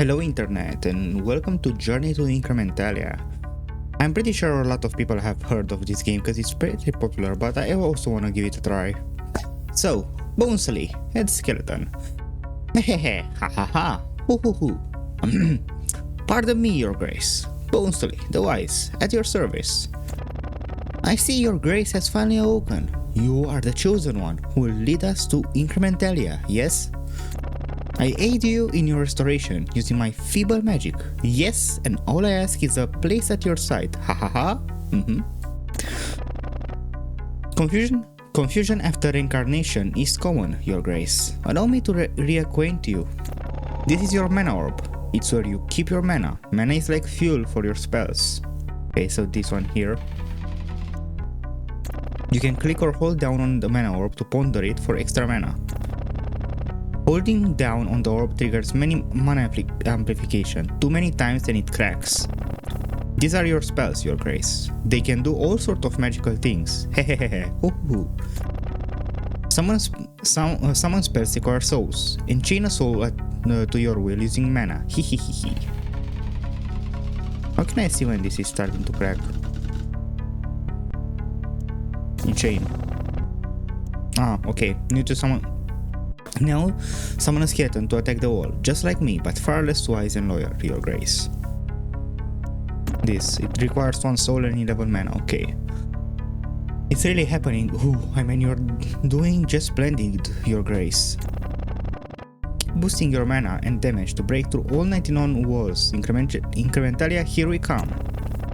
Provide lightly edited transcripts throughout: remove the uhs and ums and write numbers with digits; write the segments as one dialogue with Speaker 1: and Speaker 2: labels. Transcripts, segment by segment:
Speaker 1: Hello Internet and welcome to Journey to Incrementalia. I'm pretty sure a lot of people have heard of this game because it's pretty popular, but I also wanna give it a try. So, Bonesley, Head Skeleton. Hehehe, ha ha ha, hoo hoo hoo. Pardon me, Your Grace. Bonesley, the Wise, at your service. I see Your Grace has finally awoken. You are the chosen one who will lead us to Incrementalia, yes? I aid you in your restoration using my feeble magic. Yes, and all I ask is a place at your side. Ha ha ha. Confusion after reincarnation is common, Your Grace. Allow me to reacquaint you. This is your mana orb. It's where you keep your mana. Mana is like fuel for your spells. Okay, so this one here. You can click or hold down on the mana orb to ponder it for extra mana. Holding down on the orb triggers many mana amplification. Too many times and it cracks. These are your spells, Your Grace. They can do all sorts of magical things. Hehehehe. Summon spells require souls. Enchain a soul to your will using mana. Hihihihi. How can I see when this is starting to crack? Enchain. Ah, okay. Need to summon. Now, summon a skeleton to attack the wall, just like me, but far less wise and loyal, Your Grace. It requires 1 soul and 11 mana, okay. It's really happening. You're doing just splendid, Your Grace. Keep boosting your mana and damage to break through all 99 walls. Incrementalia, here we come.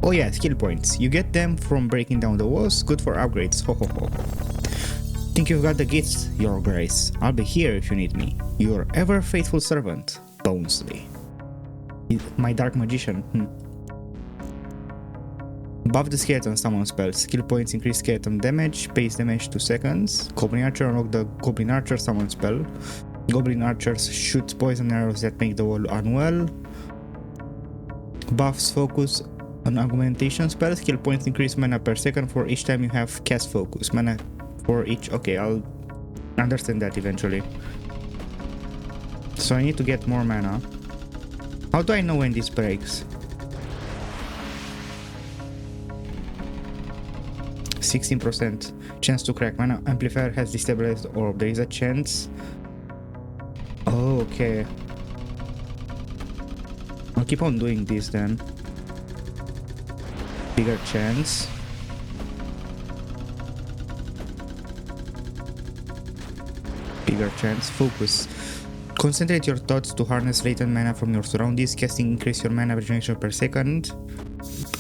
Speaker 1: Oh yeah, skill points. You get them from breaking down the walls, good for upgrades, ho ho ho. Think you've got the gifts, Your Grace. I'll be here if you need me. Your ever faithful servant, Bonesley. My dark magician. Buff the skeleton summon spells. Skill points increase skeleton damage, base damage 2 seconds. Goblin Archer unlock the Goblin Archer summon spell. Goblin Archers shoot poison arrows that make the wall unwell. Buffs focus on augmentation spell. Skill points increase mana per second for each time you have cast focus. Mana for each. Okay, I'll understand that eventually. So I need to get more mana. How do I know when this breaks? 16% chance to crack. Mana amplifier has destabilized orb. There is a chance. Oh, okay. I'll keep on doing this then. Bigger chance. Bigger chance. Focus. Concentrate your thoughts to harness latent mana from your surroundings. Casting increase your mana regeneration per second.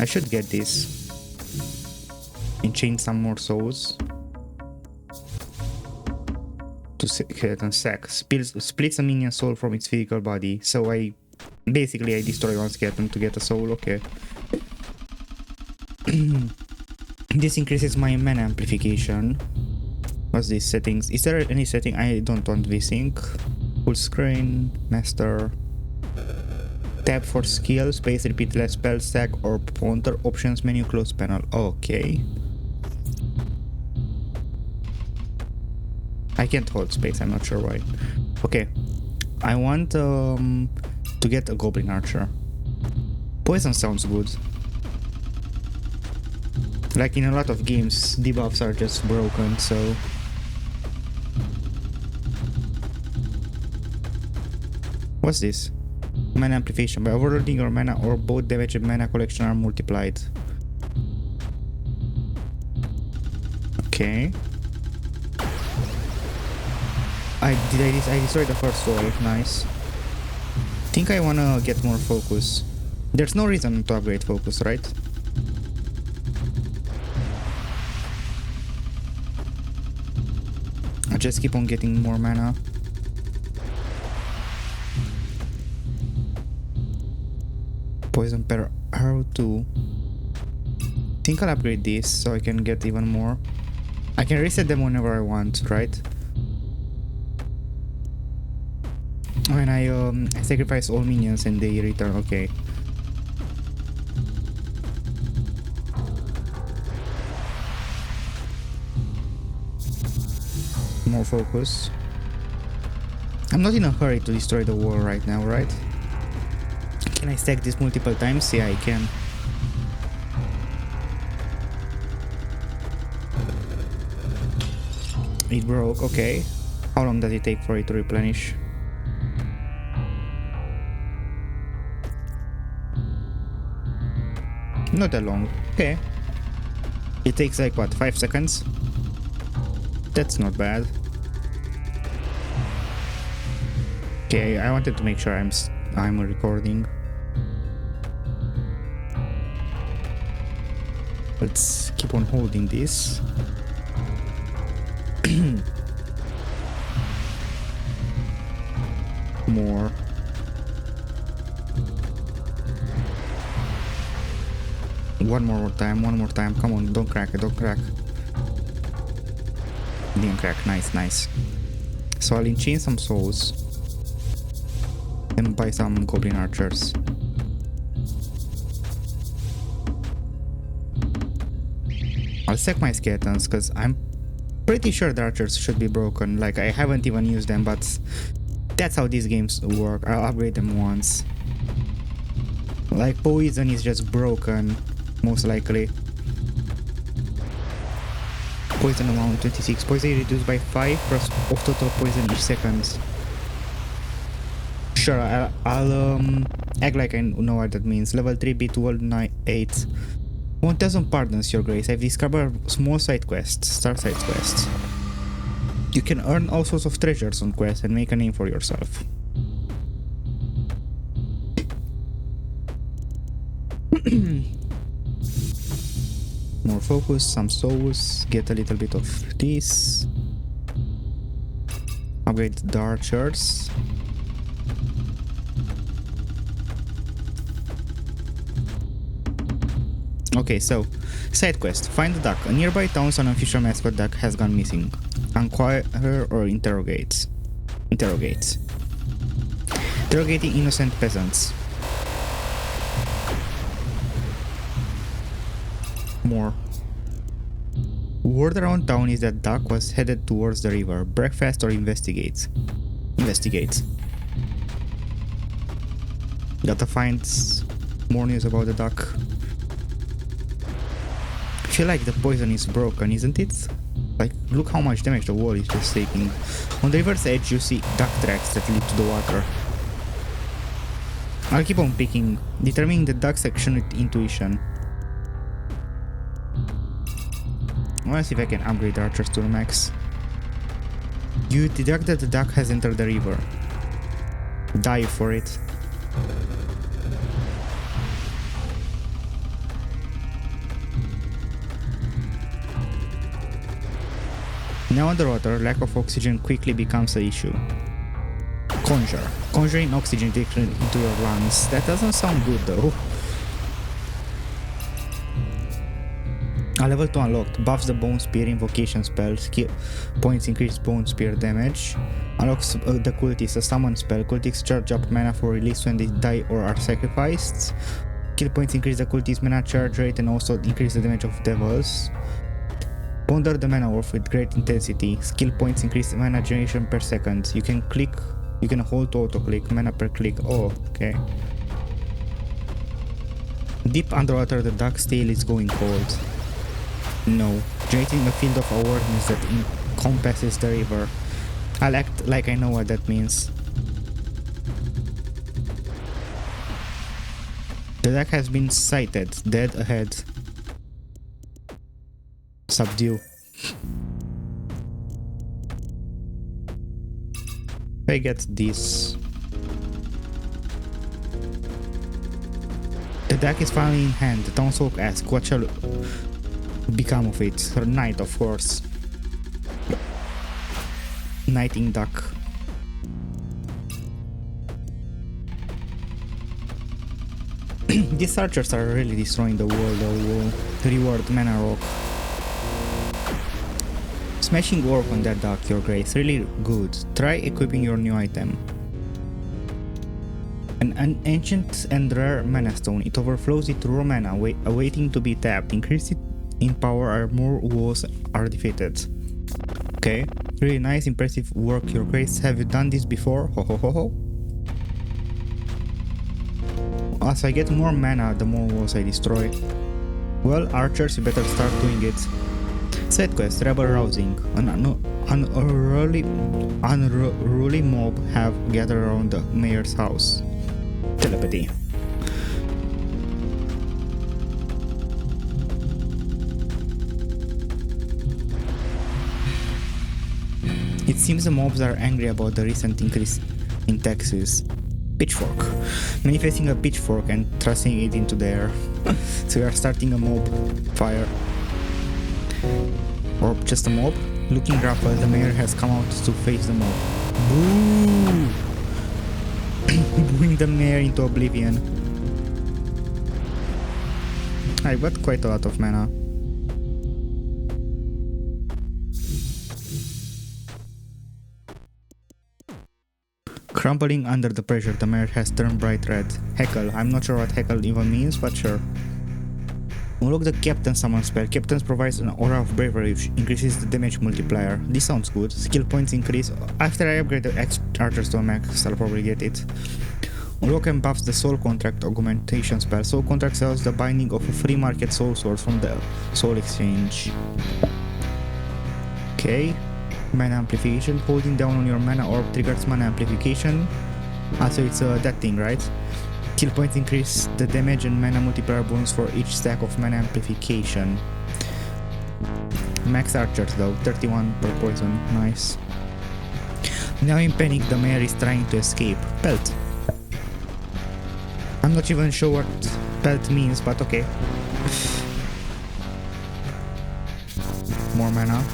Speaker 1: I should get this. Enchain some more souls. To skeleton sack. Splits a minion soul from its physical body. So I destroy one skeleton to get a soul. Okay. This increases my mana amplification. What's this settings? Is there any setting? I don't want VSync. Full screen, master. Tab for skill, space, repeat less spell stack or ponder options menu, close panel. Okay. I can't hold space, I'm not sure why. Okay. I want to get a Goblin Archer. Poison sounds good. Like in a lot of games, debuffs are just broken, so... What's this? Mana amplification. By overloading your mana or both damage and mana collection are multiplied. Okay. I destroyed the first wall. Nice. Think I wanna get more focus. There's no reason to upgrade focus, right? I just keep on getting more mana. Poison per arrow 2. Think I'll upgrade this so I can get even more. I can reset them whenever I want, right? When I sacrifice all minions and they return, okay. More focus. I'm not in a hurry to destroy the wall right now, right? Can I stack this multiple times? Yeah, I can. It broke, okay. How long does it take for it to replenish? Not that long, okay. It takes like what, 5 seconds? That's not bad. Okay, I wanted to make sure I'm recording. Let's keep on holding this. More. One more time. Come on, don't crack it, don't crack. Didn't crack, nice. So I'll enchain some souls and buy some goblin archers. I'll stack my skeletons because I'm pretty sure the archers should be broken. Like, I haven't even used them, but that's how these games work. I'll upgrade them once. Like, poison is just broken, most likely. Poison amount 26. Poison reduced by 5 plus of total poison each second. Sure, I'll act like I know what that means. Level 3 beat world 8. 1000 pardons, your grace. I've discovered small side quests, star side quests. You can earn all sorts of treasures on quests and make a name for yourself. More focus, some souls, get a little bit of this. Upgrade the archers. Okay, so side quest. Find the duck. A nearby town's unofficial mascot duck has gone missing. Inquire or interrogate. Interrogating innocent peasants. More. Word around town is that duck was headed towards the river. Breakfast or investigate. Gotta find more news about the duck. I feel like the poison is broken, isn't it? Like, look how much damage the wall is just taking. On the river's edge you see duck tracks that lead to the water. I'll keep on picking, determining the duck section with intuition. I wanna see if I can upgrade the archers to the max. You deduct that the duck has entered the river. Dive for it. Now underwater, lack of oxygen quickly becomes an issue. Conjure. Conjuring oxygen into your lungs. That doesn't sound good though. A level 2 unlocked. Buffs the bone spear invocation spell. Skill points increase bone spear damage. Unlocks the cultist, a summon spell. Cultists charge up mana for release when they die or are sacrificed. Skill points increase the cultist mana charge rate and also increase the damage of devils. Ponder the mana orb with great intensity. Skill points increase mana generation per second. You can hold to auto click, mana per click. Oh, okay. Deep underwater, the duck's tail is going cold. No. Generating a field of awareness that encompasses the river. I'll act like I know what that means. The duck has been sighted, dead ahead. Subdue. I get this. The duck is finally in hand. The townsfolk ask, what shall become of it? Her knight, of course. Knighting duck. These archers are really destroying the world. Will reward mana rock. Smashing work on that duck, your grace. Really good. Try equipping your new item. An ancient and rare mana stone. It overflows with raw mana, awaiting to be tapped. Increase it in power or more walls are defeated. Okay. Really nice, impressive work, your grace. Have you done this before? Ho ho ho ho. As I get more mana, the more walls I destroy. Well, archers, you better start doing it. Side quest, Rebel Rousing. An unruly mob have gathered around the mayor's house. Telepathy. It seems the mobs are angry about the recent increase in taxes. Pitchfork. Manifesting a pitchfork and thrusting it into the air. So we are starting a mob fire. Or just a mob. Looking grapple, the mayor has come out to face the mob. Boo! Booing the mayor into oblivion. I got quite a lot of mana. Crumbling under the pressure, the mayor has turned bright red. Heckle. I'm not sure what heckle even means, but sure. Unlock the Captain Summon spell. Captain provides an aura of bravery which increases the damage multiplier. This sounds good. Skill points increase. After I upgrade the archers to a max, I'll probably get it. Unlock and buffs the Soul Contract augmentation spell. Soul Contract sells the binding of a free market soul sword from the Soul Exchange. Okay. Mana amplification. Holding down on your mana orb triggers mana amplification. So it's that thing, right? Kill points increase the damage and mana multiplier bonus for each stack of mana amplification. Max archers though, 31 per poison, nice. Now in panic, the mayor is trying to escape. Pelt. I'm not even sure what pelt means, but okay. More mana.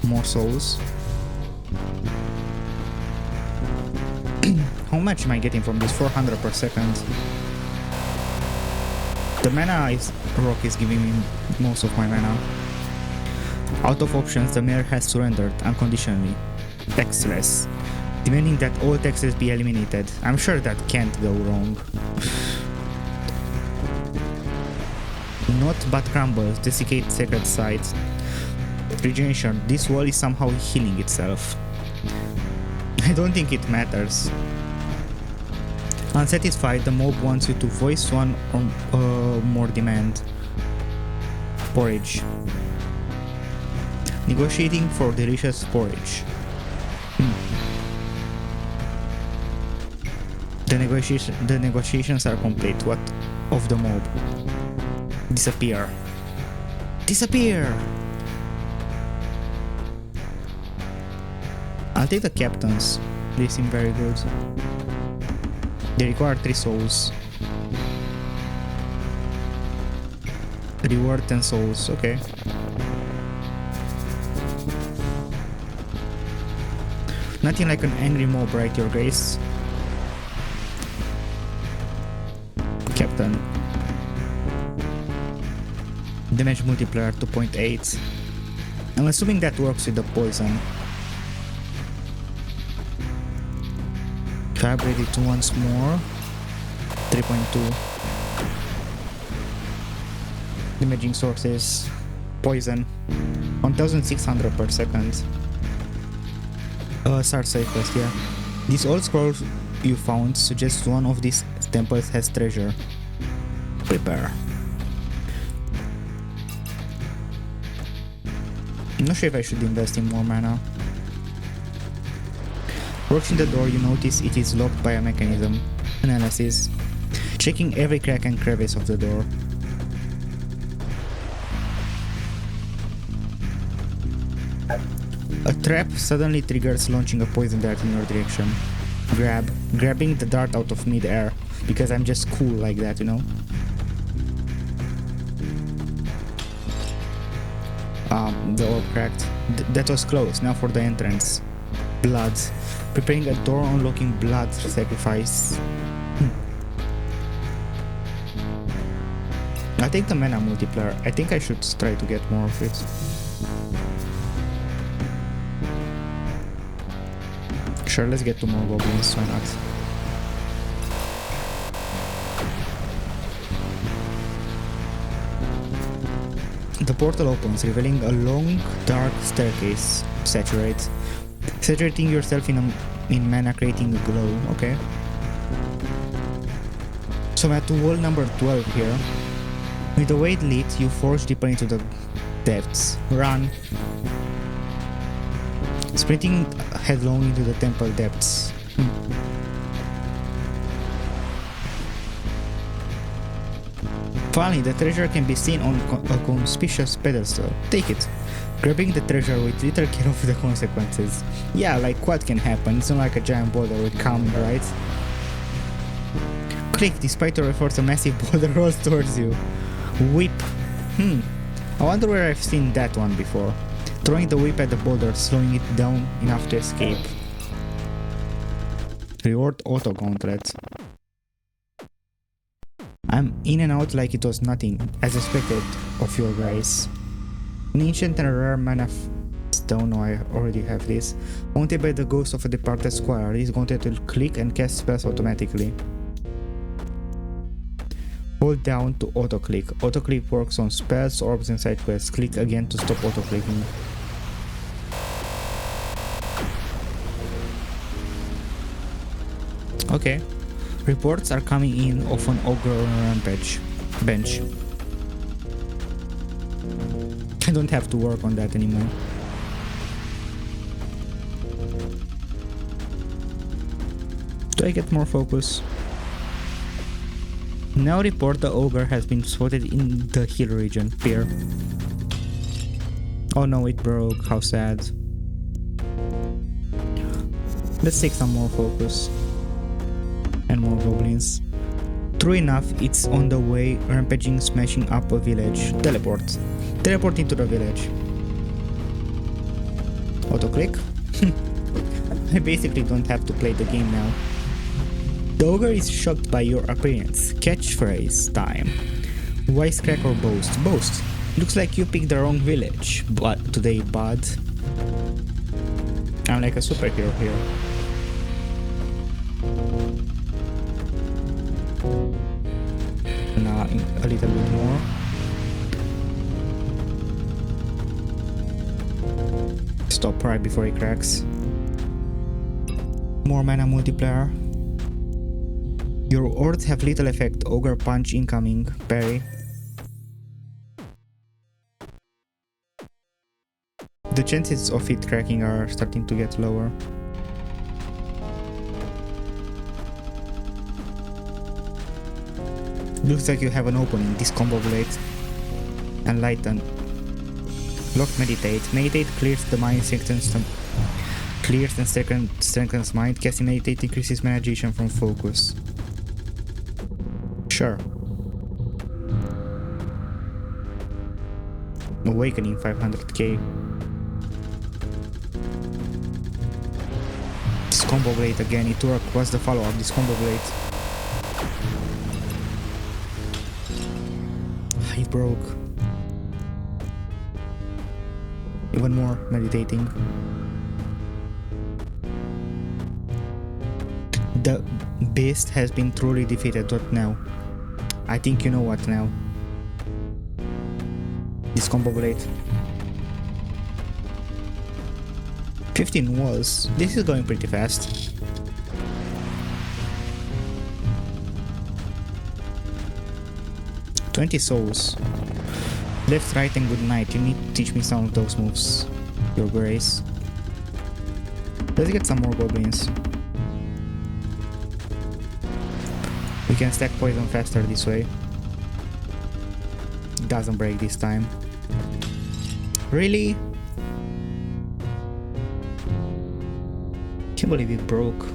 Speaker 1: More souls. How much am I getting from this? 400 per second. The mana rock is giving me most of my mana. Out of options, the mayor has surrendered unconditionally. Taxless. Demanding that all taxes be eliminated. I'm sure that can't go wrong. Not but crumbles. Desiccate sacred sites. Regeneration. This wall is somehow healing itself. I don't think it matters. Unsatisfied, the mob wants you to voice one or more demand. Porridge. Negotiating for delicious porridge. The negotiations are complete. What of the mob? Disappear. Disappear! I'll take the captains. They seem very good. They require 3 souls. Reward 10 souls, okay. Nothing like an angry mob, right, your grace? Captain. Damage multiplier 2.8. I'm assuming that works with the poison. If I upgrade it once more, 3.2. Damaging sources, poison, 1600 per second. Start side quest, yeah. These old scrolls you found suggest one of these temples has treasure. Prepare. I'm not sure if I should invest in more mana. Approaching the door, you notice it is locked by a mechanism. Analysis. Checking every crack and crevice of the door. A trap suddenly triggers launching a poison dart in your direction. Grabbing the dart out of mid-air, because I'm just cool like that, you know? The orb cracked. That was close. Now for the entrance. Blood. Preparing a door, unlocking blood sacrifice. I take the mana multiplier. I think I should try to get more of it. Sure, let's get 2 more goblins, why not? The portal opens, revealing a long, dark staircase. Saturate. Saturating yourself in mana, creating a glow, okay. So I'm at wall number 12 here. With the way it lit, you forge deeper into the depths. Run. Sprinting headlong into the temple depths. Finally, the treasure can be seen on a conspicuous pedestal. Take it. Grabbing the treasure with little care of the consequences. Yeah, like what can happen? It's not like a giant boulder will come, right? Click, despite your efforts, a massive boulder rolls towards you. Whip. I wonder where I've seen that one before. Throwing the whip at the boulder, slowing it down enough to escape. Reward auto gauntlet. I'm in and out like it was nothing, as expected of your grace. An ancient and rare mana stone, no, I already have this. Haunted by the ghost of a departed squire, this gauntlet will click and cast spells automatically. Hold down to auto-click. Auto-click works on spells, orbs, and side quests. Click again to stop auto-clicking. Okay. Reports are coming in of an ogre on a rampage bench. I don't have to work on that anymore. Do I get more focus? Now report the ogre has been spotted in the hill region. Fear. Oh no, it broke. How sad. Let's take some more focus. And more goblins. True enough, it's on the way, rampaging, smashing up a village. Teleport. Teleport into the village. Auto-click. I basically don't have to play the game now. The ogre is shocked by your appearance. Catchphrase time. Wisecrack or boast? Boast. Looks like you picked the wrong village. But today, bud. I'm like a superhero here. Now a little bit more. Stop right before he cracks. More mana multiplier. Your words have little effect. Ogre punch incoming. Parry. The chances of it cracking are starting to get lower. Looks like you have an opening. Discombobulate. Enlighten. Lock meditate. Meditate clears the mind, strengthens and strengthens mind. Casting meditate increases mana duration from focus. Sure. Awakening 500k. Discombobulate again. It worked. What's the follow-up? Discombobulate. He broke. Even more meditating. The beast has been truly defeated. What now? I think you know what now. Discombobulate. 15 walls. This is going pretty fast. $20 souls. Left, right, and good night. You need to teach me some of those moves, Your Grace. Let's get some more goblins. We can stack poison faster this way. It doesn't break this time. Really? Can't believe it broke.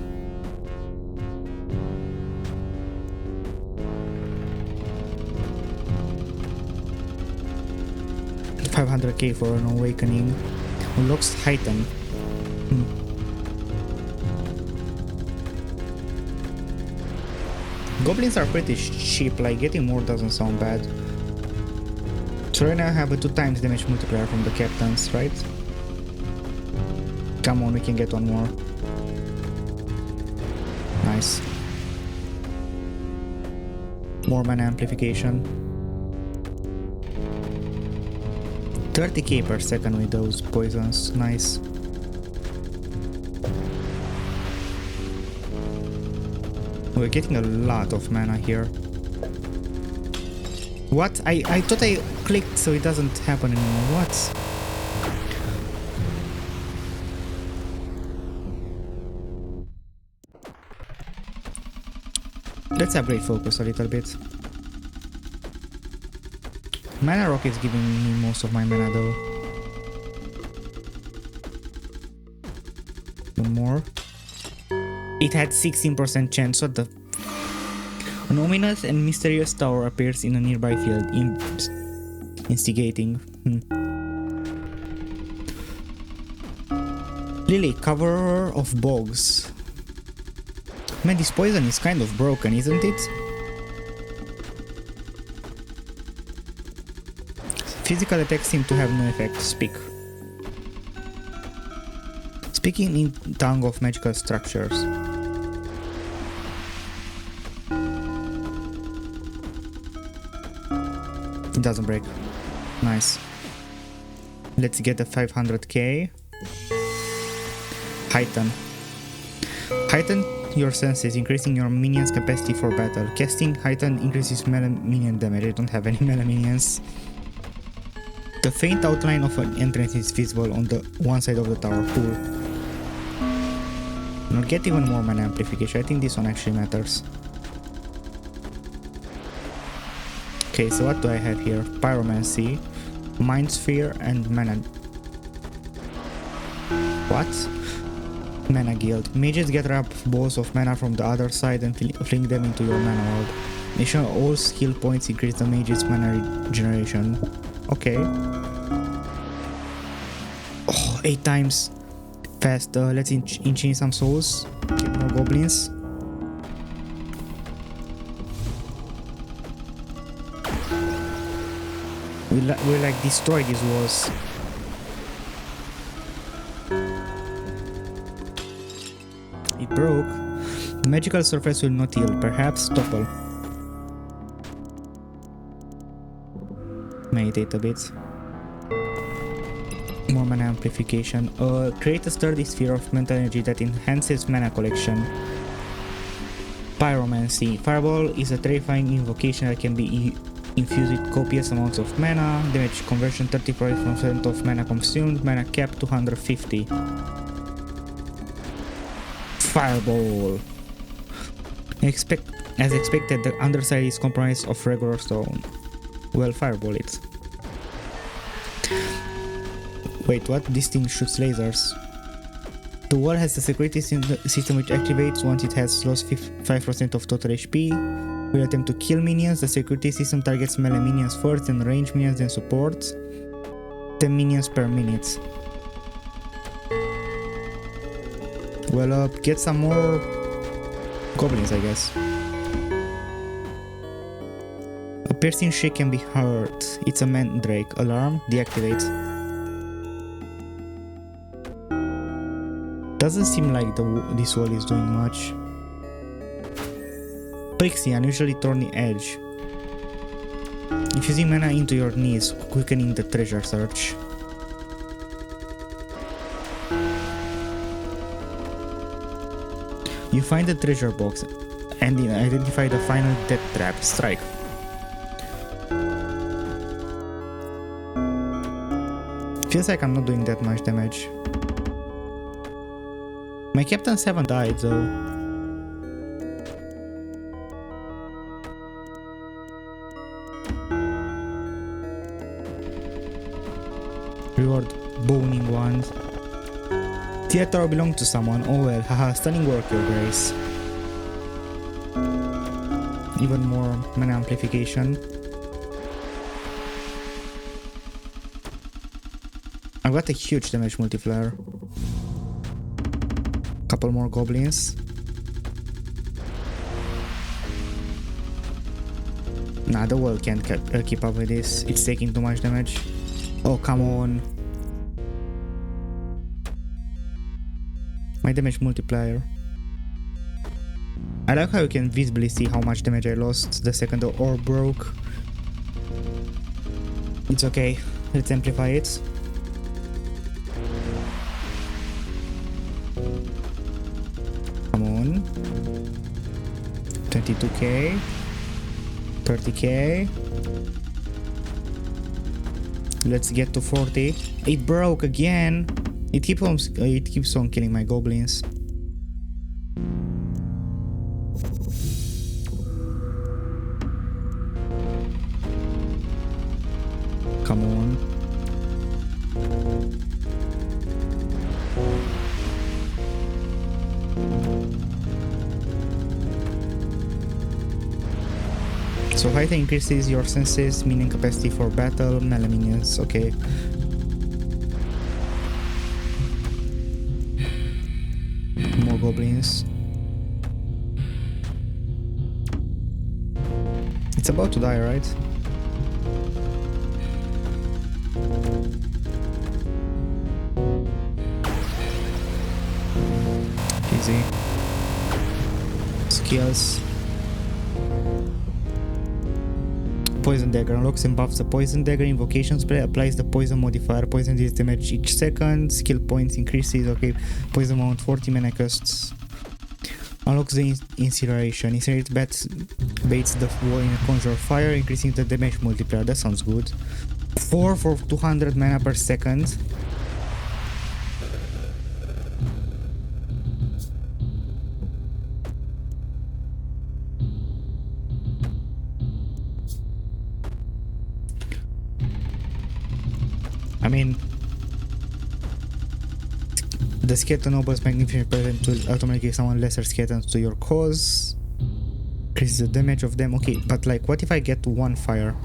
Speaker 1: $500k for an awakening. Unlocks heighten. Goblins are pretty cheap, like getting more doesn't sound bad. So right now I have a 2x damage multiplier from the captains, right? Come on, we can get one more. Nice. More mana amplification. 30k per second with those poisons, nice. We're getting a lot of mana here. What? I thought I clicked so it doesn't happen anymore. What? Let's upgrade focus a little bit. Mana rock is giving me most of my mana though. One more. It had 16% chance. What the? An ominous and mysterious tower appears in a nearby field, instigating. Lily, coverer of bogs. Man, this poison is kind of broken, isn't it? Physical attacks seem to have no effect. Speak. Speaking in tongue of magical structures. It doesn't break. Nice. Let's get a 500k. Heighten. Heighten your senses, increasing your minions' capacity for battle. Casting Heighten increases melee minion damage. I don't have any melee minions. The faint outline of an entrance is visible on the one side of the tower. Cool. Now get even more mana amplification. I think this one actually matters. Okay, so what do I have here? Pyromancy, Mind Sphere, and Mana. What? Mana Guild. Mages gather up balls of mana from the other side and fling them into your mana orb. Ensure all skill points increase the mage's mana regeneration. Okay. Oh, 8 times. Fast. Let's enchain some souls. Get more goblins. We like destroy these walls. It broke. The magical surface will not heal. Perhaps topple. Meditate a bit. More mana amplification. Create a sturdy sphere of mental energy that enhances mana collection. Pyromancy. Fireball is a terrifying invocation that can be infused with copious amounts of mana. Damage conversion 35% of mana consumed. Mana cap 250. Fireball. As expected, the underside is comprised of regular stone. Well, fireball it. Wait, what? This thing shoots lasers. The wall has a security system which activates once it has lost 5% of total HP. Will attempt to kill minions. The security system targets melee minions first, then range minions, then supports. 10 minions per minute. Well, get some more goblins, I guess. A piercing shriek can be heard. It's a mandrake. Alarm. Deactivate. Doesn't seem like this wall is doing much. Prixie, unusually thorny edge. Infusing mana into your knees, quickening the treasure search. You find the treasure box and identify the final death trap. Strike. Feels like I'm not doing that much damage. My captains haven't died though. Reward boning ones. Theater belonged to someone. Oh well, haha, stunning work, your grace. Even more mana amplification. I've got a huge damage multiplier. Couple more goblins. Nah, the world can't keep up with this. It's taking too much damage. Oh, come on. My damage multiplier. I like how you can visibly see how much damage I lost the second the orb broke. It's okay. Let's amplify it. Come on. 22k. 30k. Let's get to 40. It broke again. It keeps on killing my goblins. Come on. So height increases your senses, meaning capacity for battle, melee minions, okay. More goblins. It's about to die, right? Easy. Skills. Poison dagger unlocks and buffs the poison dagger invocation spell, applies the poison modifier, poison deals damage each second, skill points increases, okay, poison amount 40 mana costs. Unlocks the incineration, incinerate baits the wall in a conjure fire, increasing the damage multiplier, that sounds good. 4 for 200 mana per second. I mean, the skeleton nobles magnificent present will automatically summon lesser skeletons to your cause. Increases the damage of them. Okay, but like, what if I get one fire?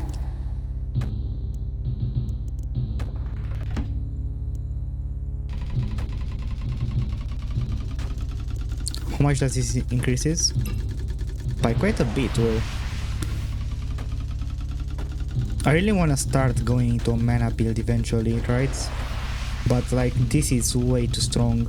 Speaker 1: How much does this increases? By quite a bit, well. I really want to start going into a mana build eventually, right? But like, this is way too strong.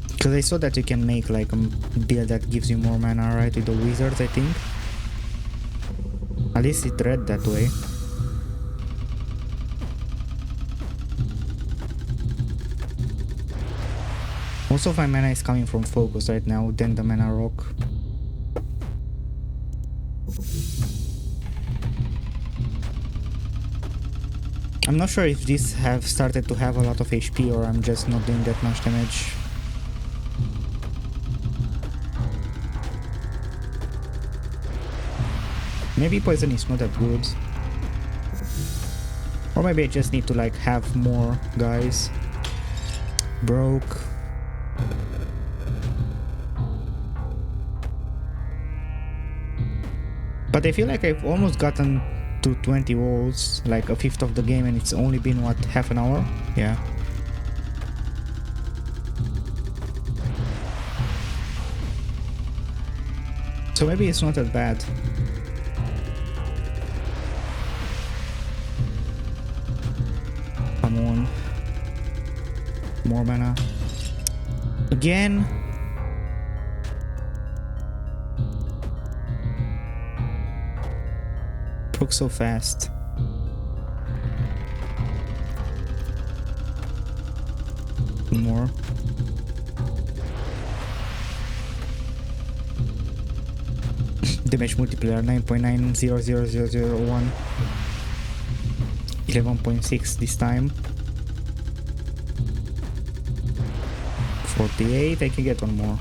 Speaker 1: Because I saw that you can make like a build that gives you more mana, right? With the wizards, I think. At least it read that way. Most of my mana is coming from focus right now, then the mana rock. I'm not sure if these have started to have a lot of HP or I'm just not doing that much damage. Maybe poison is not that good. Or maybe I just need to like have more guys. Broke. But I feel like I've almost gotten to 20 walls, like a fifth of the game, and it's only been, what, half an hour? Yeah. So maybe it's not that bad. Come on. More mana. Again. Broke so fast. More. Damage multiplier 9.900001. 11.6 this time. 48. I can get one more.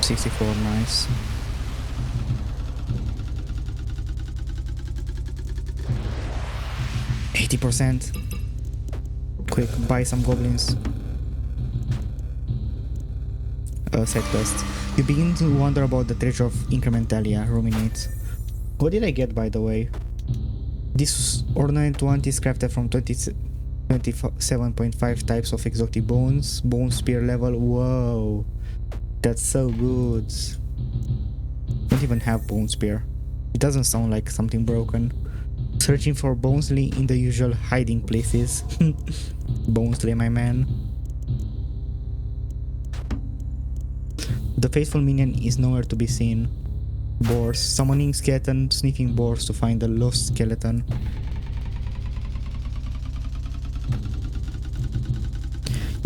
Speaker 1: 64, nice. %. Quick, buy some goblins. Side quest. You begin to wonder about the treasure of Incrementalia. Ruminate. What did I get, by the way? This ornament one is crafted from 27.5 types of exotic bones. Bone spear level. Whoa. That's so good. Don't even have bone spear. It doesn't sound like something broken. Searching for Bonesley in the usual hiding places. Bonesley, my man. The faithful minion is nowhere to be seen. Boars. Summoning skeleton, sniffing boars to find the lost skeleton.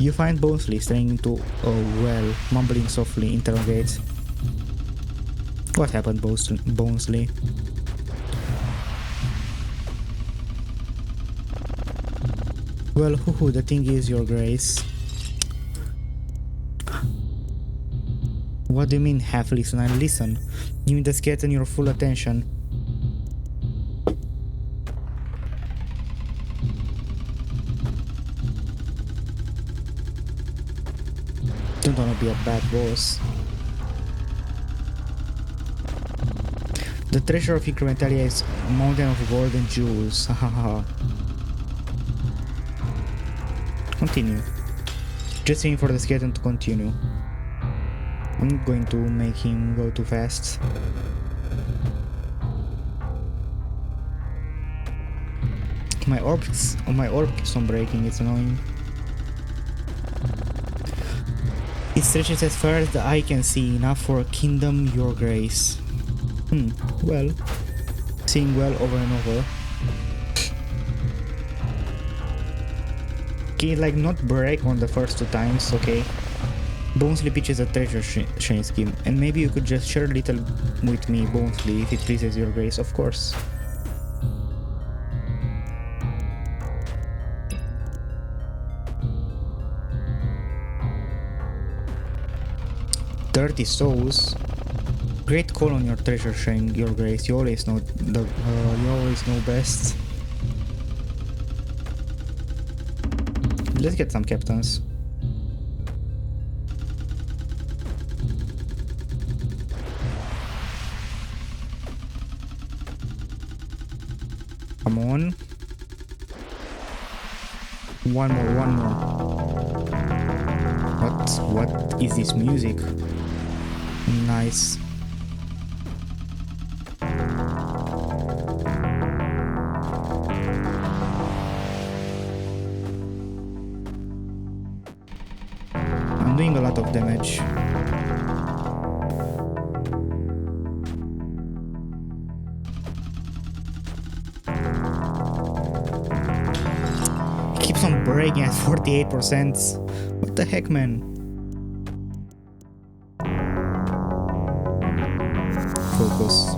Speaker 1: You find Bonesley staring into a well, mumbling softly, interrogates. What happened, Bonesley? Well, hoo-hoo, the thing is, Your Grace. What do you mean, half listen? I listen. Give me the skate and your full attention. Don't wanna be a bad boss. The treasure of Incrementalia is a mountain of gold and jewels. Hahaha. Continue. Just waiting for the skeleton to continue. I'm going to make him go too fast. My orb keeps on breaking, it's annoying. It stretches as far as the eye can see, enough for a kingdom, Your Grace. Well, seeing well over and over. Okay, like not break on the first 2 times, okay? Bonesley pitches a treasure chain scheme, and maybe you could just share a little with me, Bonesley, if it pleases Your Grace, of course. $30 souls. Great call on your treasure chain, Your Grace. You always know best. Let's get some captains. Come on. One more. What is this music? Nice. I'm doing a lot of damage. It keeps on breaking at 48%. What the heck, man? Focus.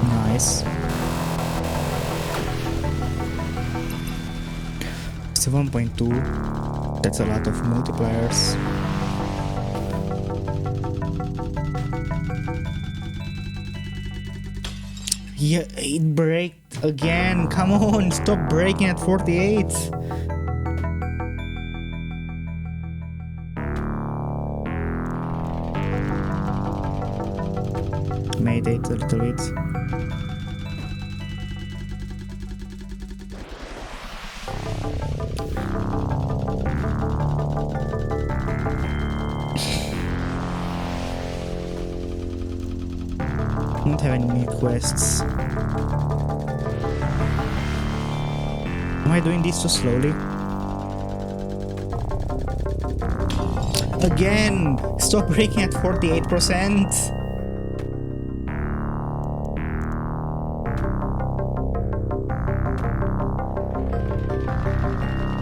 Speaker 1: Nice. 7.2. That's a lot of multipliers. Yeah, it braked again. Come on, stop braking at 48. Meditate a little bit. Don't have any new quests. Am I doing this too slowly? Again! Stop braking at 48%!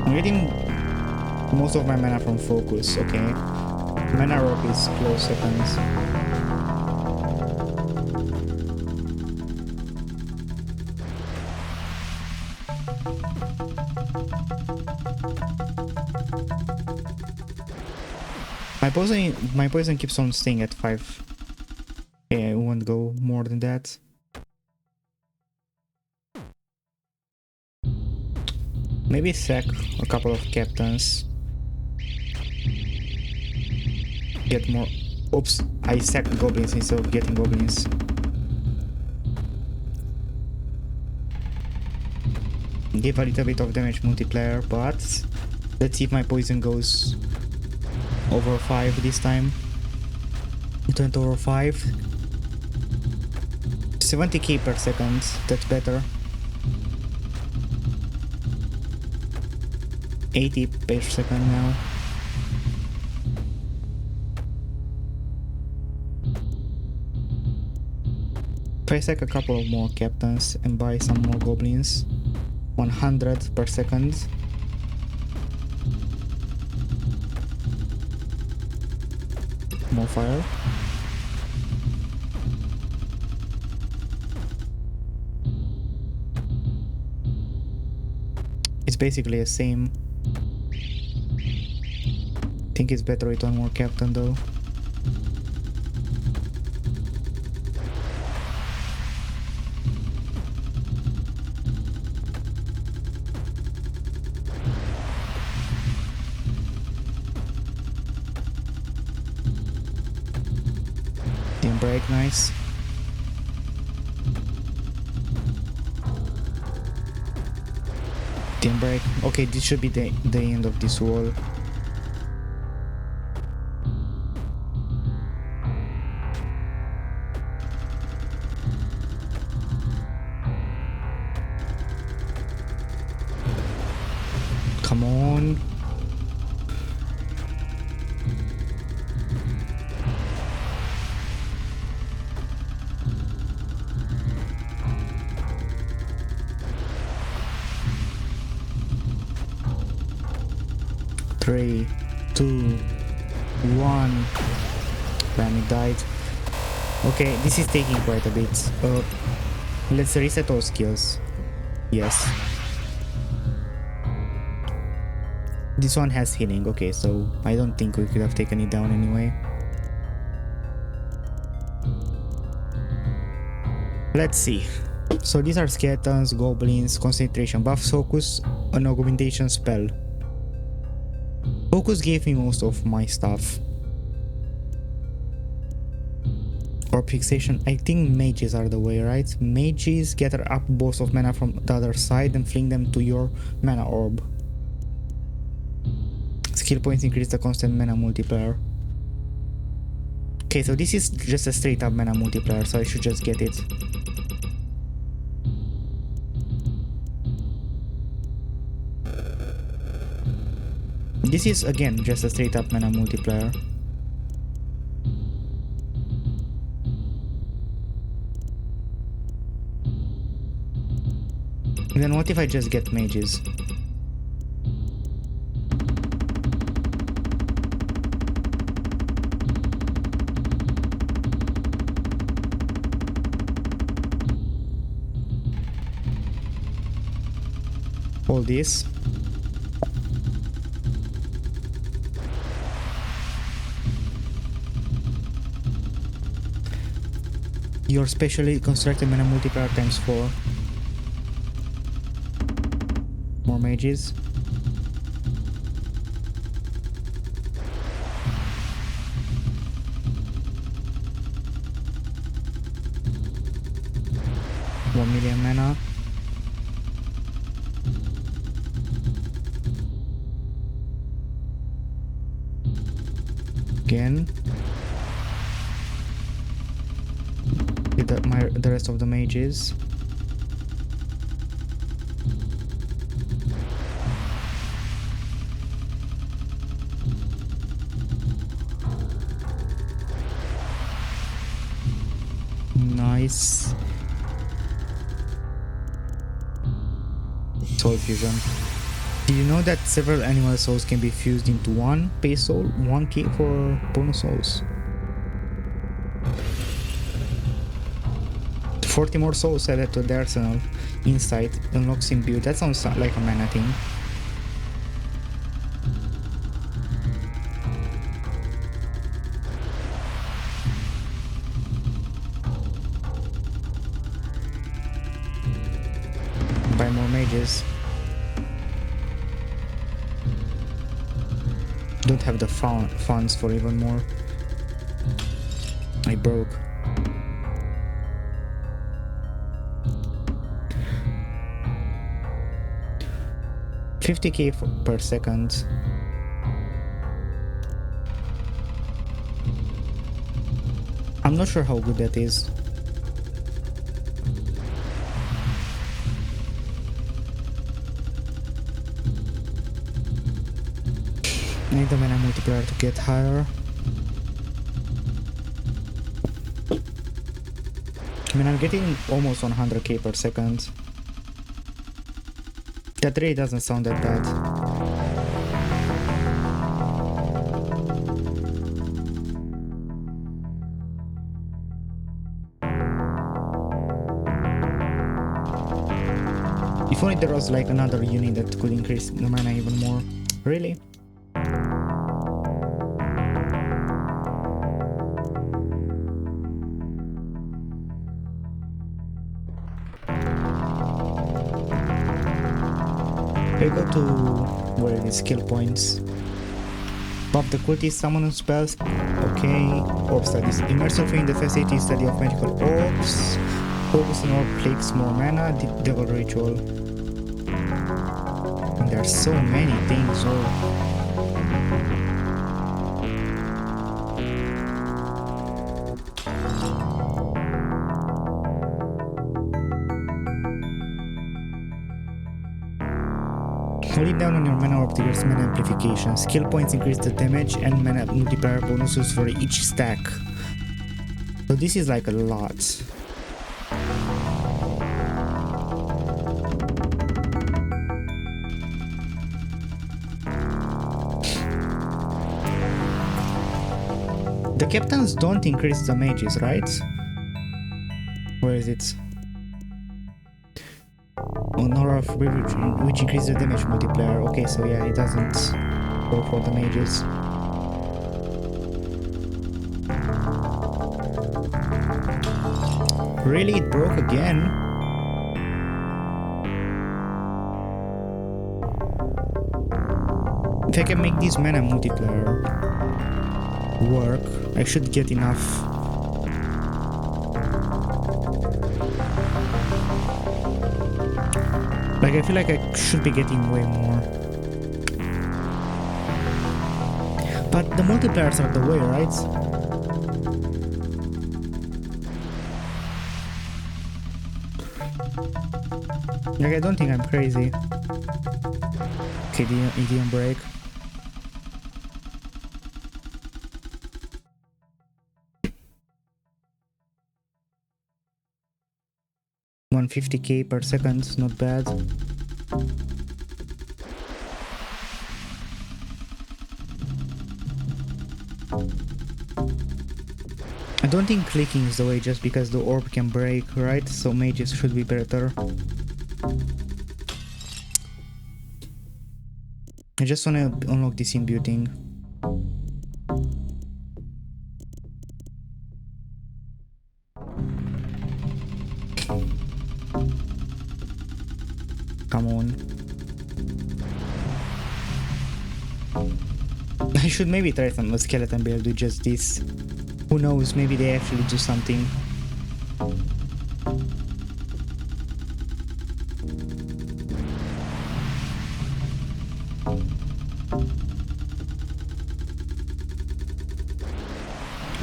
Speaker 1: I'm getting most of my mana from focus, okay? Mana rock is close seconds. My poison keeps on staying at 5. Okay, I won't go more than that. Maybe sack a couple of captains. Get more. Oops, I sacked goblins instead of getting goblins. Gave a little bit of damage multiplier, but let's see if my poison goes over 5 this time. It went over 5. 70k per second, that's better. 80 per second now. If I sack a couple of more captains and buy some more goblins, 100 per second. More fire. It's basically the same. I think it's better with one more captain though. Team break, nice. Team break. Okay, this should be the end of this wall. Come on. Three, two, one. Bam, it died. Okay, this is taking quite a bit. Let's reset all skills. Yes. This one has healing, okay, so I don't think we could have taken it down anyway. Let's see. So these are skeletons, goblins, concentration buff, focus, an augmentation spell. Focus gave me most of my stuff. Or fixation, I think mages are the way, right? Mages gather up balls of mana from the other side and fling them to your mana orb. Skill points increase the constant mana multiplier. Okay, so this is just a straight up mana multiplier, so I should just get it. This is again just a straight up mana multiplier. Then what if I just get mages? All this. Your specially constructed mana multiplier times 4. More mages. $1 million mana. Again. The rest of the mages. Nice. Soul fusion. Do you know that several animal souls can be fused into one base soul? 1k for bonus souls. 40 more souls added to the arsenal. Insight unlocks imbue. That sounds like a mana thing. Buy more mages. Don't have the funds for even more. I broke. $50k per second. I'm not sure how good that is. I need the mana multiplier to get higher. I mean, I'm getting almost 100k per second. That really doesn't sound that bad. If only there was like another unit that could increase the mana even more. Really? I go to where it is skill points. Buff the cultist summon spells. Okay. Orb studies. Immerse yourself in the facility study of magical orbs. Focus on orb clicks more mana. Devil ritual. And there are so many things. Holding down on your mana orb triggers mana amplification. Skill points increase the damage and mana multiplier bonuses for each stack. So this is like a lot. The captains don't increase the mages, right? Where is it? Honor of Privilege, which increases the damage multiplier. Okay, so yeah, it doesn't go for the mages. Really? It broke again? If I can make this mana multiplier work, I should get enough. Like, I feel like I should be getting way more. But the multipliers are the way, right? Like, I don't think I'm crazy. Okay, it didn't break. $150k per second, not bad. I don't think clicking is the way just because the orb can break, right? So mages should be better. I just wanna unlock this imbuing. Come on. I should maybe try some skeleton build with just this. Who knows, maybe they actually do something.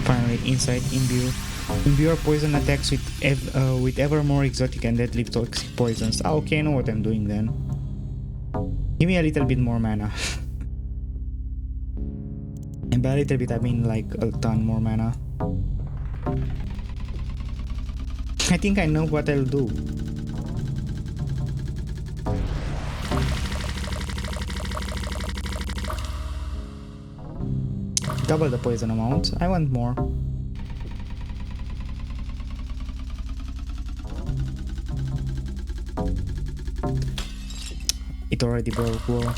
Speaker 1: Finally, inside imbue. Imbue your poison attacks with ever more exotic and deadly toxic poisons. Ah, okay, I know what I'm doing then. Give me a little bit more mana. And by a little bit I mean like a ton more mana. I think I know what I'll do. Double the poison amount. I want more. It already broke. Whoa.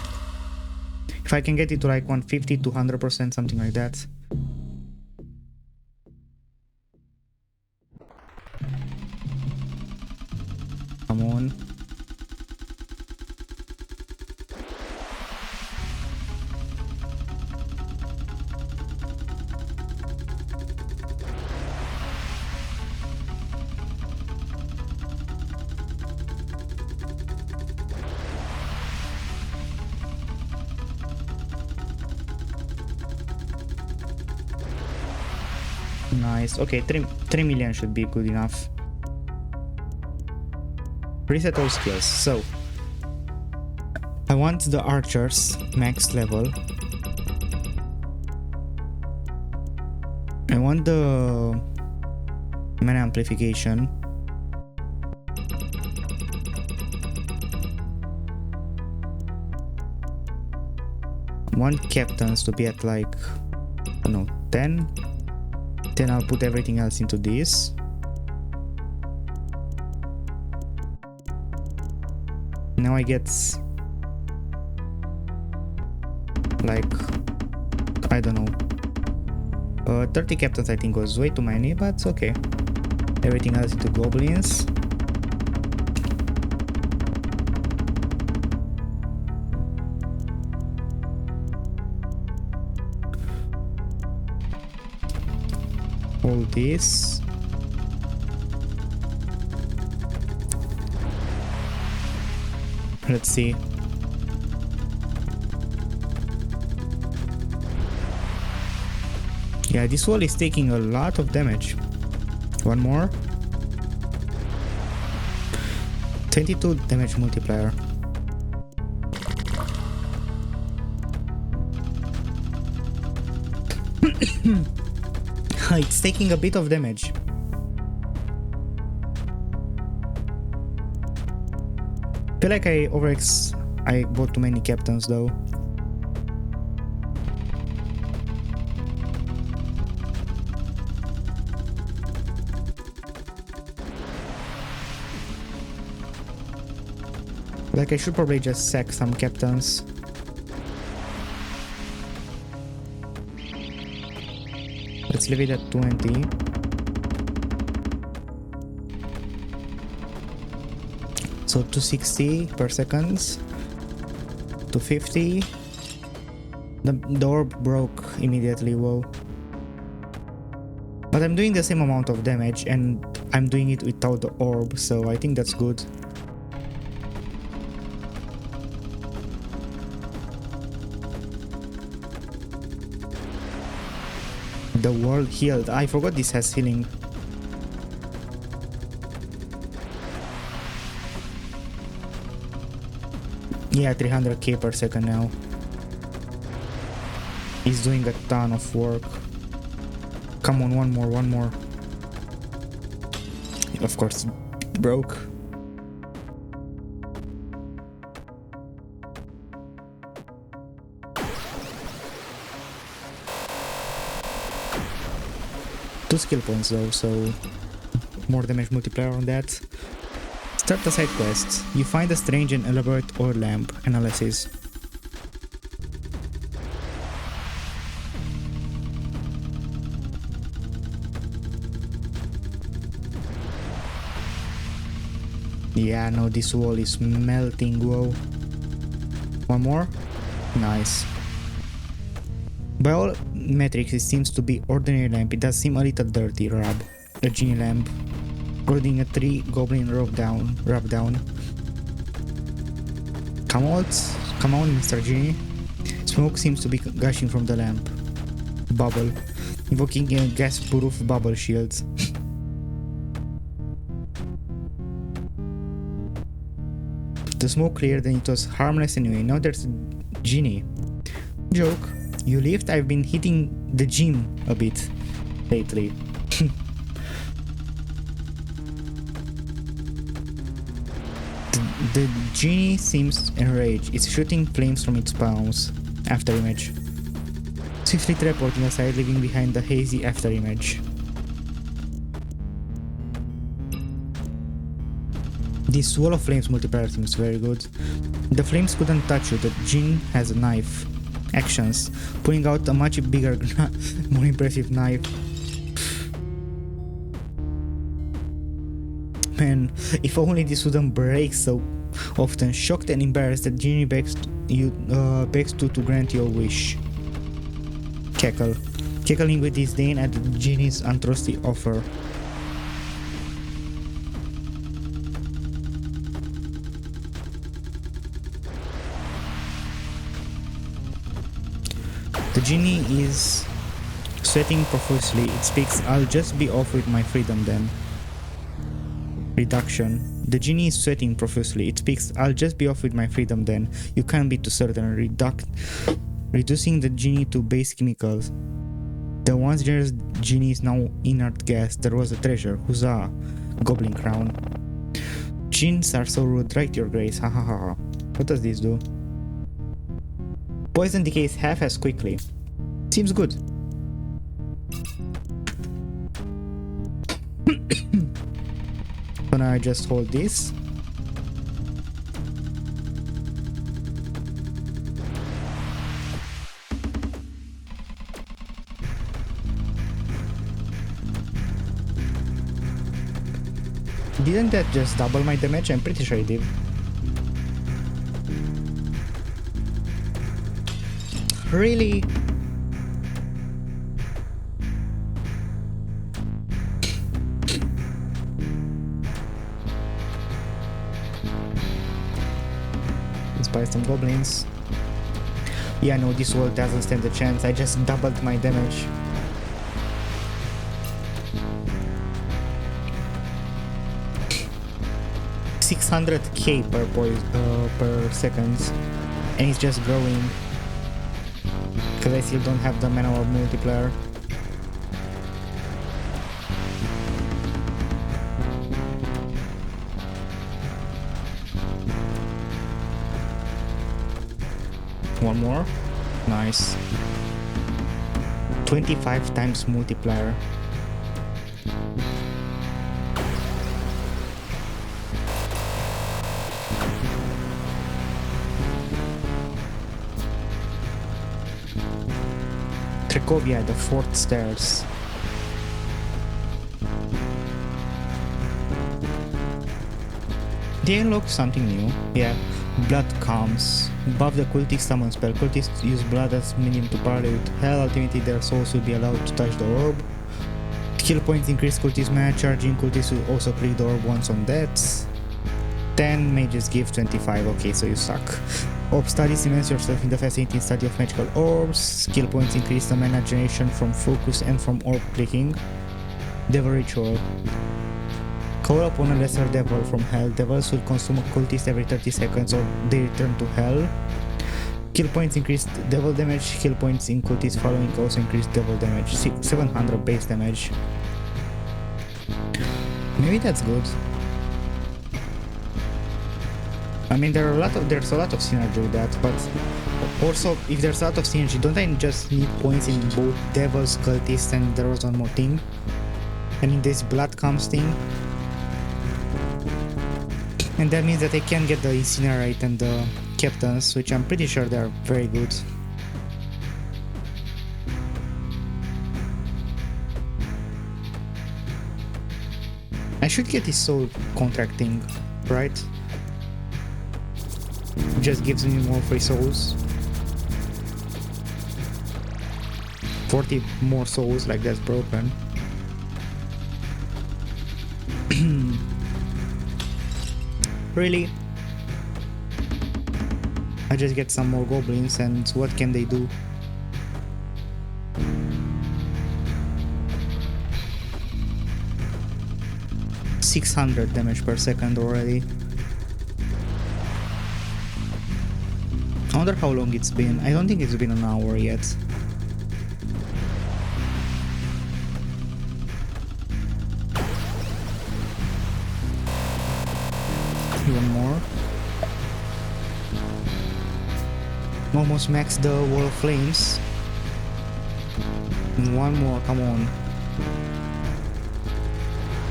Speaker 1: If I can get it to like 150 to 100%, something like that. Come on. Nice. Okay, 3 million should be good enough. Reset all skills. So I want the archers max level. I want the mana amplification. want captains to be at like, I don't know, 10. Then I'll put everything else into this. Now I get like, I don't know, 30 captains. I think was way too many, but it's okay. Everything else into goblins. All this. Let's see. Yeah, this wall is taking a lot of damage. One more. 22 damage multiplier. It's taking a bit of damage. Feel like I bought too many captains though. Like I should probably just sack some captains. Let's leave it at 20. So 260 per seconds. 250. The orb broke immediately, whoa. But I'm doing the same amount of damage and I'm doing it without the orb, so I think that's good. The world healed. I forgot this has healing. Yeah, 300k per second now. He's doing a ton of work. Come on, one more. Of course, broke. Two skill points though, so more damage multiplier on that. Start the side quest. You find a strange and elaborate oil lamp. Analysis. Yeah, no, this wall is melting, whoa. One more? Nice. By all metrics, it seems to be ordinary lamp. It does seem a little dirty, rub. A genie lamp. Holding a 3 goblin rub down. Come on, Mr. Genie. Smoke seems to be gushing from the lamp. Bubble. Invoking a gas-proof bubble shield. The smoke cleared and it was harmless anyway. Now there's a genie. Joke. You lived? I've been hitting the gym a bit lately. The genie seems enraged. It's shooting flames from its palms. After image. Swiftly teleporting aside, leaving behind the hazy after image. This wall of flames multiplier seems very good. The flames couldn't touch you. The genie has a knife. Actions. Pulling out a much bigger, more impressive knife. Man, if only this wouldn't break so often. Shocked and embarrassed, the genie begs to grant your wish. Cackle. Cackling with disdain at the genie's untrusty offer. The genie is sweating profusely. It speaks, I'll just be off with my freedom then. Reduction. The genie is sweating profusely. It speaks, I'll just be off with my freedom then. You can't be too certain. Reducing the genie to base chemicals. The once generous genie is now inert gas. There was a treasure. Huzzah. Goblin crown. Genies are so rude. Right, your grace. Ha ha ha ha. What does this do? Poison decays half as quickly. Seems good. So now I just hold this. Didn't that just double my damage? I'm pretty sure it did. Really? Let's buy some goblins. Yeah, no, this wall doesn't stand a chance. I just doubled my damage. $600k per second, and it's just growing because I still don't have the manual multiplier. One more. Nice. 25 times multiplier. Cracovia, the fourth stairs. They unlock something new. Yeah. Blood comes. Buff the cultist summon spell. Cultists use blood as medium to parley with hell. Ultimately their souls will be allowed to touch the orb. Skill points increase cultist mana charging. Cultists will also click the orb once on deaths. 10 mages give 25. Okay, so you suck. Orb studies, immerse yourself in the fascinating study of magical orbs. Skill points increase the mana generation from focus and from orb clicking. Devil ritual. Call upon a lesser devil from hell. Devils will consume a cultist every 30 seconds or they return to hell. Kill points increase devil damage. Kill points in cultist following also increase devil damage. 700 base damage. Maybe that's good. I mean, there's a lot of synergy with that, but also if there's a lot of synergy, don't I just need points in both devils, cultists, and there was one more thing? I mean, this blood comes thing. And that means that I can get the incinerate and the captains, which I'm pretty sure they're very good. I should get this soul contract thing, right? It just gives me more free souls. 40 more souls, like that's broken. Really? I just get some more goblins and what can they do? $600 damage per second already. I wonder how long it's been. I don't think it's been an hour yet. Even more. Almost max the wall of flames. And one more, come on.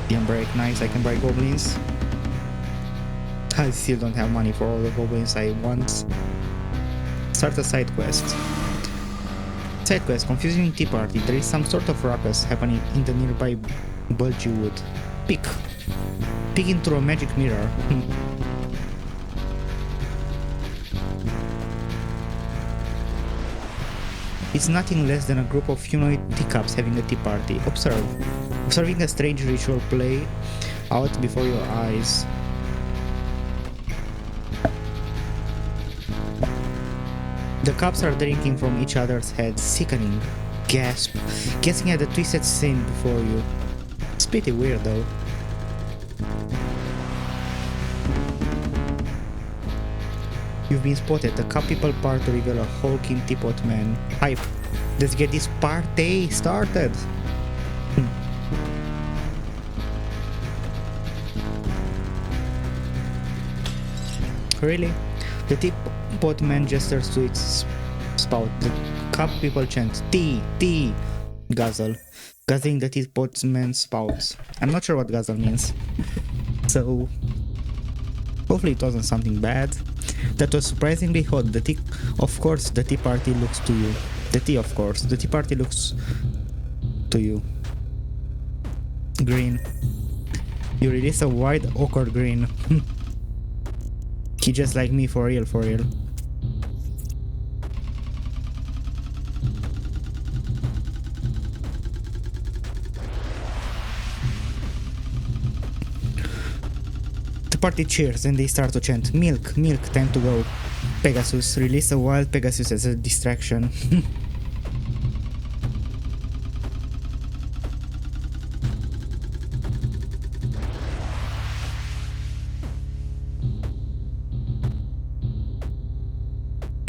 Speaker 1: Can break, nice, I can break goblins. I still don't have money for all the goblins I want. Start a side quest. Side quest, confusing tea party. There is some sort of ruckus happening in the nearby bulgy wood. Peek. Peek into a magic mirror. It's nothing less than a group of humanoid teacups having a tea party. Observe. Observing a strange ritual play out before your eyes. The cups are drinking from each other's heads, sickening. Gasp. Guessing at the twisted scene before you. It's pretty weird though. You've been spotted. The cup people part to reveal a hulking teapot man. Hype. Let's get this party started. Really? The teapot man gestures to its spout. The cup people chant tea, guzzle. Guzzling the teapot's spouts. I'm not sure what guzzle means. So hopefully it wasn't something bad. That was surprisingly hot. The tea, of course, the tea party looks to you. The tea, of course. The tea party looks to you. Green. You release a wide, awkward grin. He just like me, for real, for real. The party cheers and they start to chant, milk, milk, time to go. Pegasus, release a wild Pegasus as a distraction.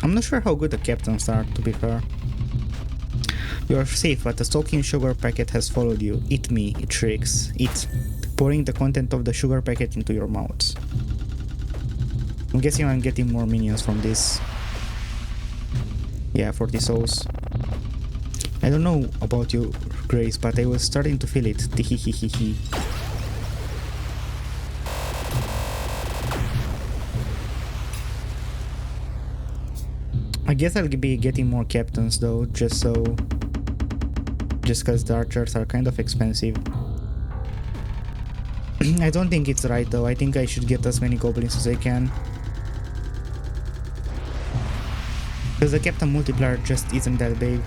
Speaker 1: I'm not sure how good the captains are, to be fair. You are safe, but a stalking sugar packet has followed you. Eat me, it shrieks. Eat. Pouring the content of the sugar packet into your mouth. I'm guessing I'm getting more minions from this. Yeah, 40 souls. I don't know about you, Grace, but I was starting to feel it. Tihihihihi. I guess I'll be getting more captains though, just cause the archers are kind of expensive. I don't think it's right though. I think I should get as many goblins as I can. Because the captain multiplier just isn't that big.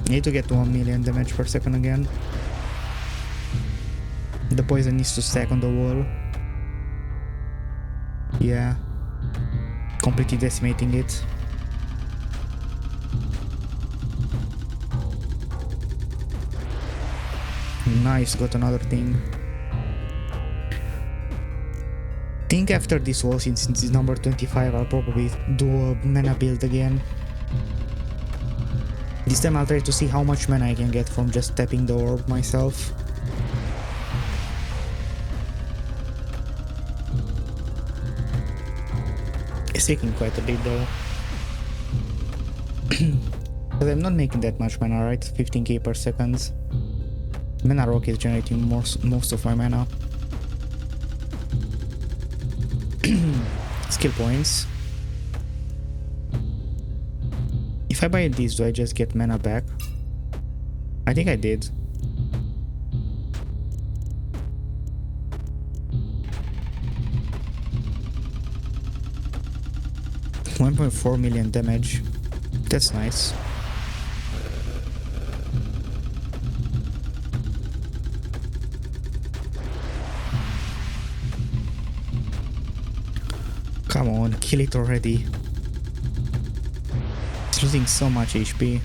Speaker 1: Need to get to 1 million damage per second again. The poison needs to stack on the wall. Yeah. Completely decimating it. Nice, got another thing. Think after this wall, since it's number 25, I'll probably do a mana build again. This time I'll try to see how much mana I can get from just tapping the orb myself. It's taking quite a bit though. Because I'm not making that much mana, right? 15k per second. Mana rock is generating most of my mana. Skill points. If I buy these, do I just get mana back? I think I did. $1.4 million damage. That's nice. Come on, kill it already. It's losing so much HP.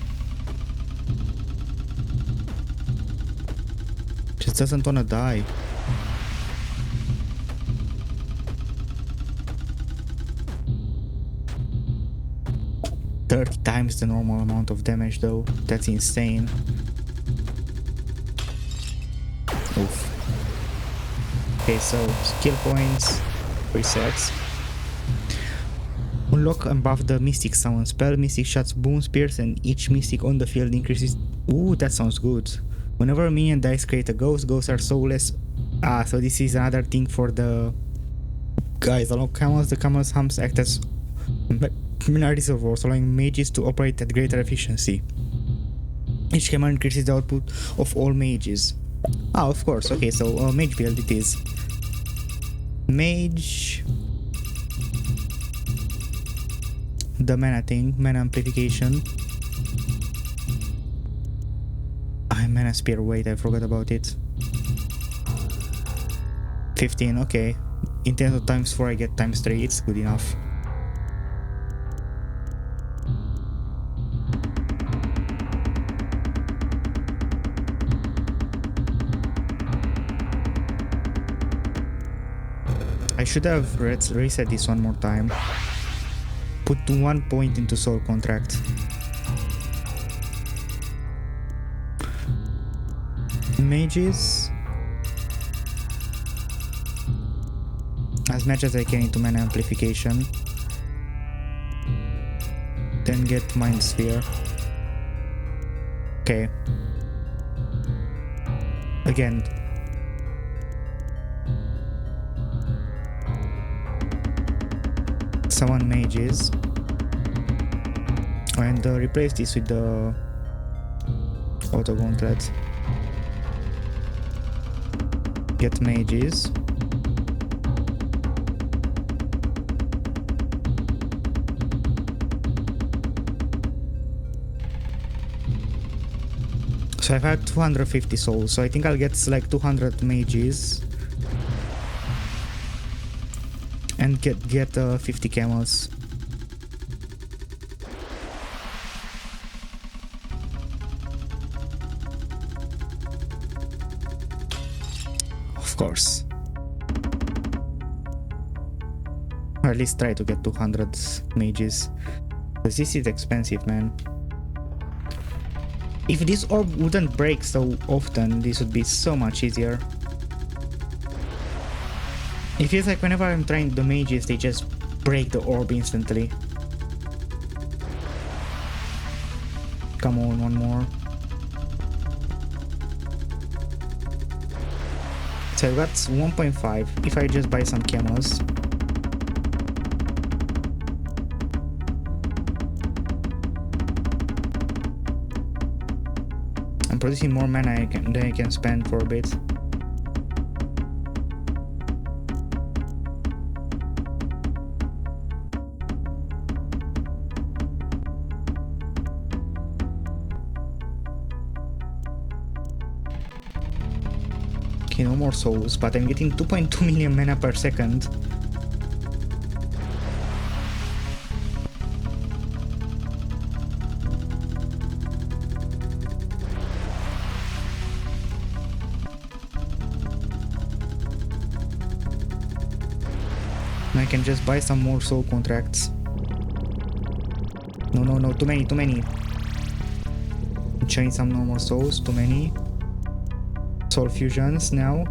Speaker 1: Just doesn't wanna die. $30 times the normal amount of damage though. That's insane. Oof. Okay, so skill points, resets. Unlock and buff the Mystic Summon spell. Mystic shots boom spears and each Mystic on the field increases. Ooh, that sounds good. Whenever a minion dies, create a ghost. Ghosts are soulless. Ah, so this is another thing for the guys. Along camels, the camels humps act as mana reservoirs, allowing mages to operate at greater efficiency. Each camel increases the output of all mages. Ah, of course. Okay, so mage build it is. Mage. The mana thing, mana amplification. Mana spear, wait, I forgot about it. 15, okay. In terms of times 4 I get times 3, it's good enough. I should have reset this one more time. Put 1 point into soul contract. Mages. as much as I can into mana amplification. Then get Mind Sphere. Okay. Again. Summon mages. And replace this with the auto gauntlet. Get mages. So I've had 250 souls, so I think I'll get like 200 mages and get 50 camels. Of course. Or at least try to get 200 mages. Because this is expensive, man. If this orb wouldn't break so often, this would be so much easier. It feels like whenever I'm trying the mages, they just break the orb instantly. Come on, one more. So I got 1.5 if I just buy some camels. I'm producing more mana than I can spend for a bit. Okay, no more souls, but I'm getting 2.2 million mana per second. I can just buy some more soul contracts. No, too many. Chain some normal souls, too many. Soul fusions now.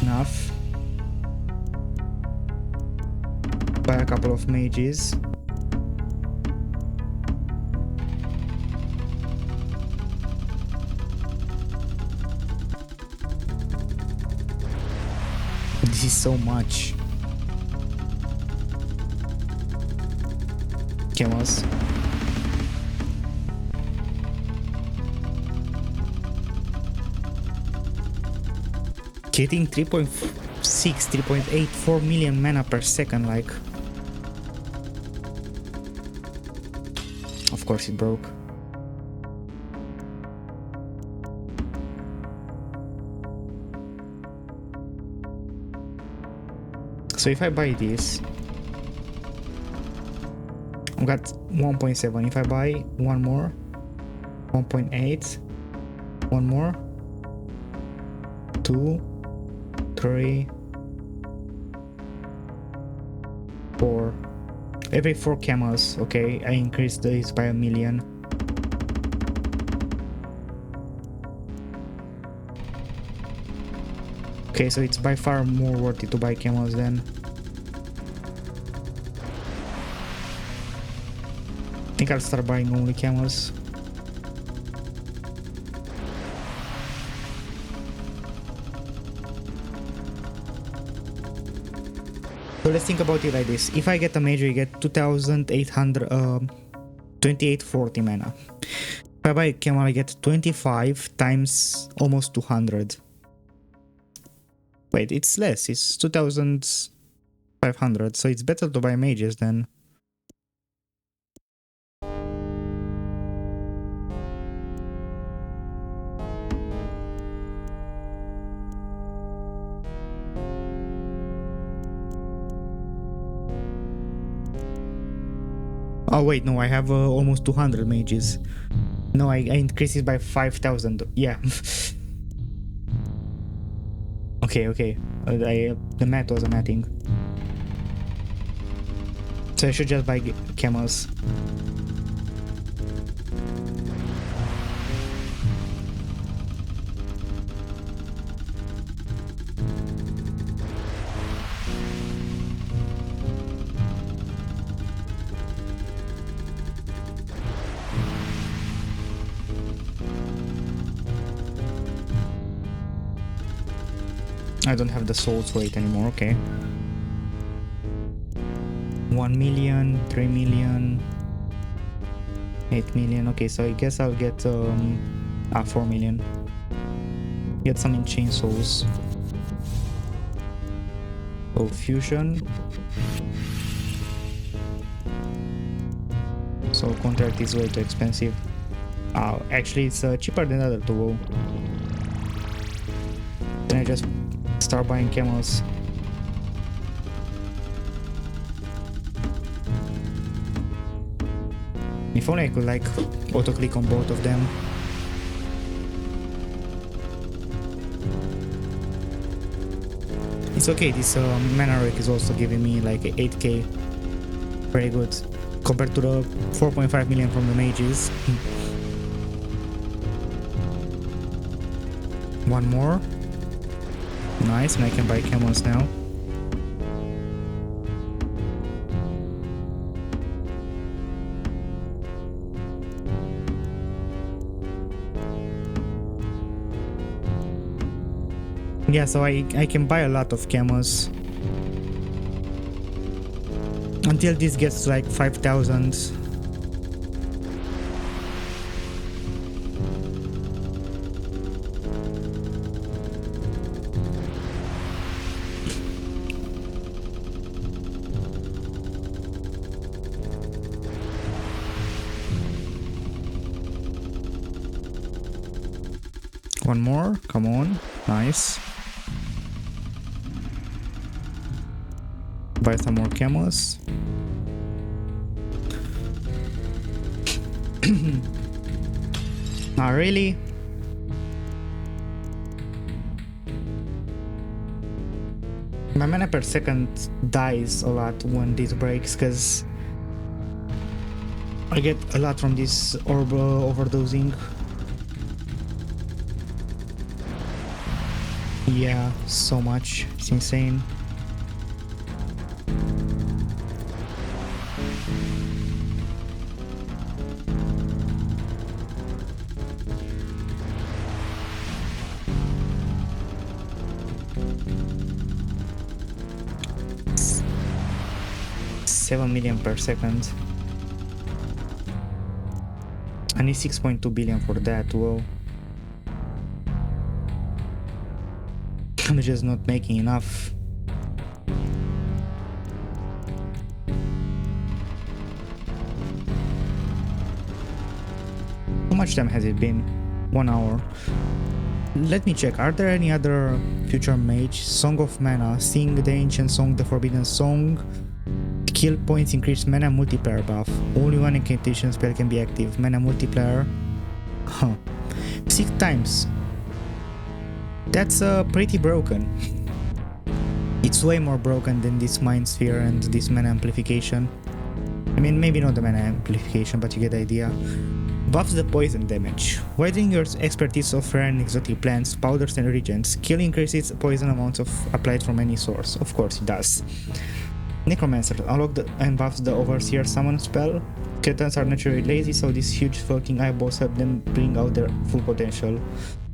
Speaker 1: Enough. Buy a couple of mages. This is so much. Camels. Getting 3.6, 3.84 million mana per second, like. Of course it broke. So if I buy this, I've got 1.7. If I buy one more, 1.8, one more, 2, 3, 4. Every 4 camels, okay, I increased this by 1 million. Okay, so it's by far more worth it to buy camels then. I think I'll start buying only camels. So let's think about it like this. If I get a major, you get 2,800, 2840 mana. If I buy a camel, I get 25 times almost 200. Wait, it's less. It's 2,500. So it's better to buy mages then. Oh wait, no, I have almost 200 mages. No, I increased it by 5,000. Yeah. Okay. The math was a mathing. So I should just buy camels. I don't have the soul's weight anymore, okay. 1 million, 3 million, 8 million. Okay, so I guess I'll get 4 million. Get some enchained souls. Oh, fusion. So contract is way too expensive. Actually it's cheaper than the other two. Then I just start buying camels. If only I could like auto-click on both of them. It's okay, this mana rake is also giving me like 8k. Very good. Compared to the 4.5 million from the mages. One more. Nice, and I can buy camels now. Yeah, so I can buy a lot of camels. Until this gets like 5,000. One more, come on, nice. Buy some more camels. Not really. My mana per second dies a lot when this breaks because I get a lot from this orb overdosing. Yeah, so much. It's insane. $7 million per second. I need 6.2 billion for that. Whoa. I'm just not making enough. How much time has it been? 1 hour. Let me check. Are there any other future mage? Song of Mana, Sing the Ancient Song, the Forbidden Song. Skill points increase mana multiplier buff. Only one incantation spell can be active. Mana multiplier. Huh. 6 times. That's pretty broken. It's way more broken than this Mind Sphere and this mana amplification. I mean, maybe not the mana amplification, but you get the idea. Buffs the poison damage. Widening your expertise of rare and exotic plants, powders and reagents. Skill increases poison amounts applied from any source. Of course it does. Necromancer. Unlock and buffs the Overseer summon spell. Skeletons are naturally lazy, so these huge fucking eyeballs help them bring out their full potential.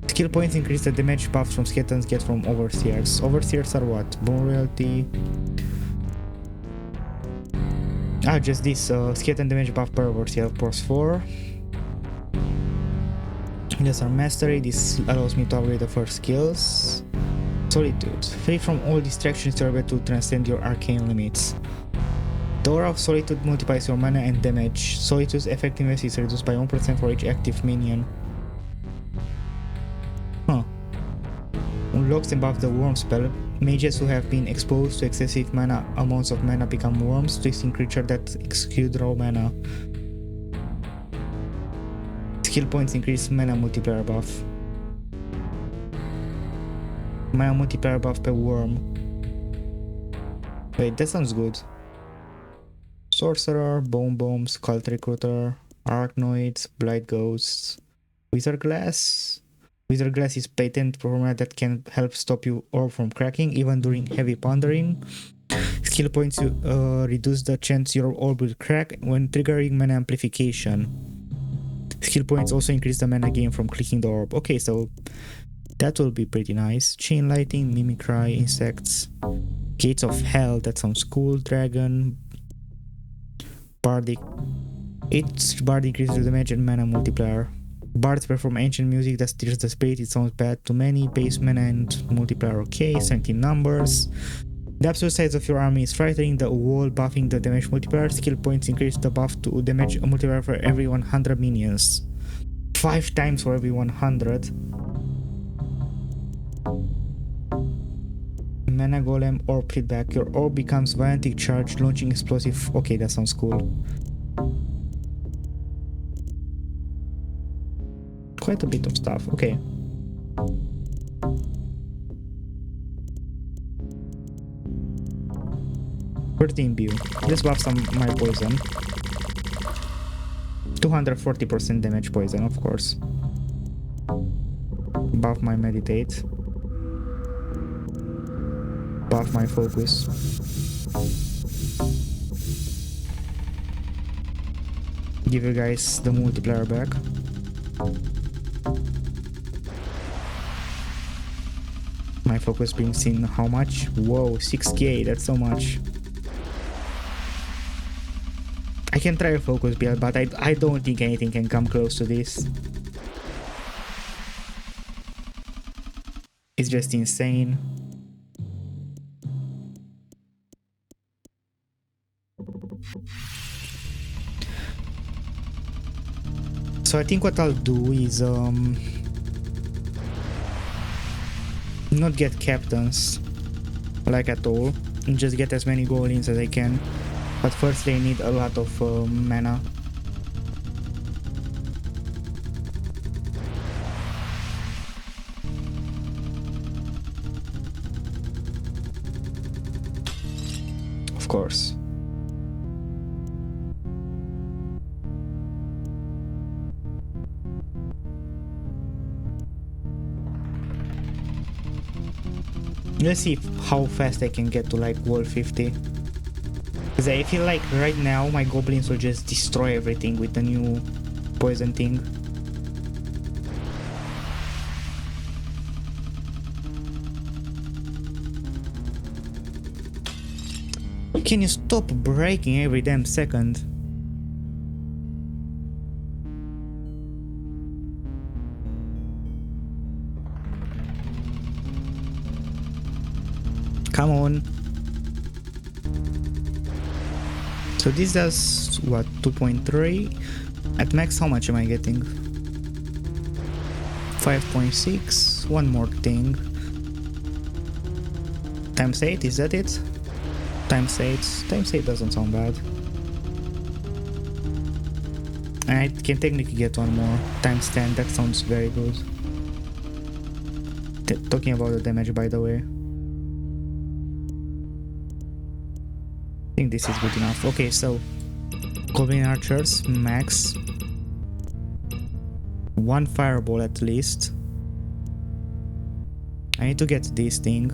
Speaker 1: Skill points increase the damage buffs from skeletons get from Overseers. Overseers are what? Bone royalty. Just this skeleton damage buff per Overseer plus 4. Lesser Mastery. This allows me to upgrade the first skills. Solitude. Free from all distractions, you're able to transcend your arcane limits. The aura of Solitude multiplies your mana and damage. Solitude's effectiveness is reduced by 1% for each active minion. Huh. Unlocks and buffs the Worm spell. Mages who have been exposed to excessive mana amounts of mana become worms, twisting creatures that execute raw mana. Skill points increase mana multiplier buff. Mana multiplier buff per worm. Wait, that sounds good. Sorcerer, Bone Bombs, Cult Recruiter, Arachnoids, Blight Ghosts, Wizard Glass. Wizard Glass is patent formula that can help stop your orb from cracking even during heavy pondering. Skill points reduce the chance your orb will crack when triggering mana amplification. Skill points also increase the mana gain from clicking the orb. Okay, so That will be pretty nice. Chain lightning, mimicry, insects, gates of hell. That sounds cool. Dragon, bardic. Each bard increases the damage and mana multiplier. Bards perform ancient music that stirs the spirit. It sounds bad to many. Base mana and multiplier okay. 17 numbers. The absolute size of your army is frightening. The wall buffing the damage multiplier. Skill points increase the buff to damage multiplier for every 100 minions. 5 times for every 100. Mana golem orb feedback. Your orb becomes violently charged, launching explosive. Okay, that sounds cool. Quite a bit of stuff. Okay. Imbue. Let's buff some my poison. 240% damage poison, of course. Buff my meditate. Buff my focus. Give you guys the multiplier back. My focus brings in how much? Whoa, 6k, that's so much. I can try a focus build, but I don't think anything can come close to this. It's just insane. So I think what I'll do is not get captains like at all, and just get as many goblins as I can. But first they need a lot of mana. Of course. Let's see how fast I can get to like wall 50. Because I feel like right now my goblins will just destroy everything with the new poison thing. Can you stop breaking every damn second? Come on. So this does what, 2.3? At max how much am I getting? 5.6. One more thing. Times 8, is that it? Times 8. Times 8 doesn't sound bad. I can technically get one more. Times 10, that sounds very good. Talking about the damage, by the way. I think this is good enough. Okay, so Goblin Archers, max. One fireball at least. I need to get this thing.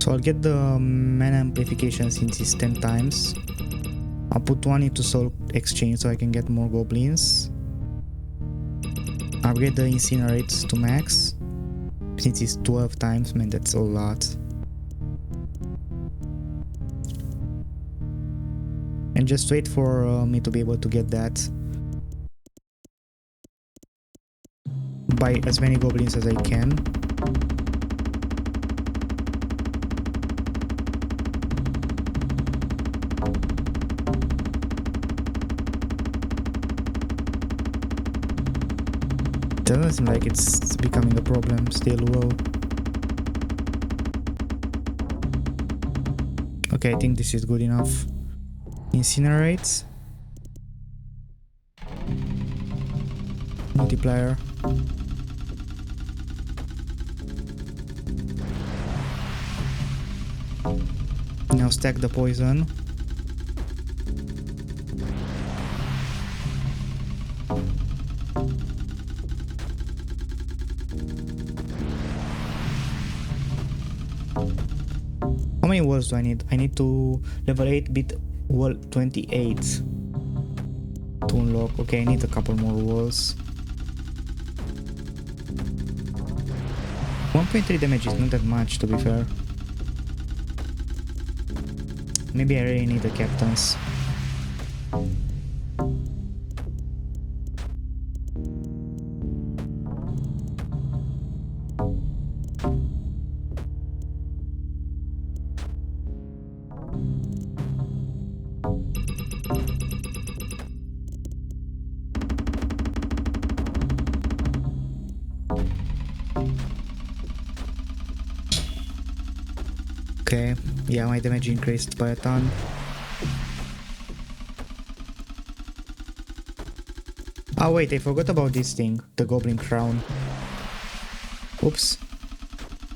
Speaker 1: So I'll get the mana amplification since it's 10 times. I'll put one into Soul Exchange so I can get more goblins. Upgrade the Incinerate to max. Since it's 12 times, man, that's a lot. And just wait for me to be able to get that. Buy as many goblins as I can. Doesn't seem like it's becoming a problem still. Whoa. Okay, I think this is good enough. Incinerate. Multiplier. Now stack the poison. How many walls do I need? I need to level 8 bit wall 28 to unlock. Okay, I need a couple more walls. 1.3 damage is not that much, to be fair. Maybe I really need the captains. Okay, yeah, my damage increased by a ton. Oh wait, I forgot about this thing, the goblin crown. Oops.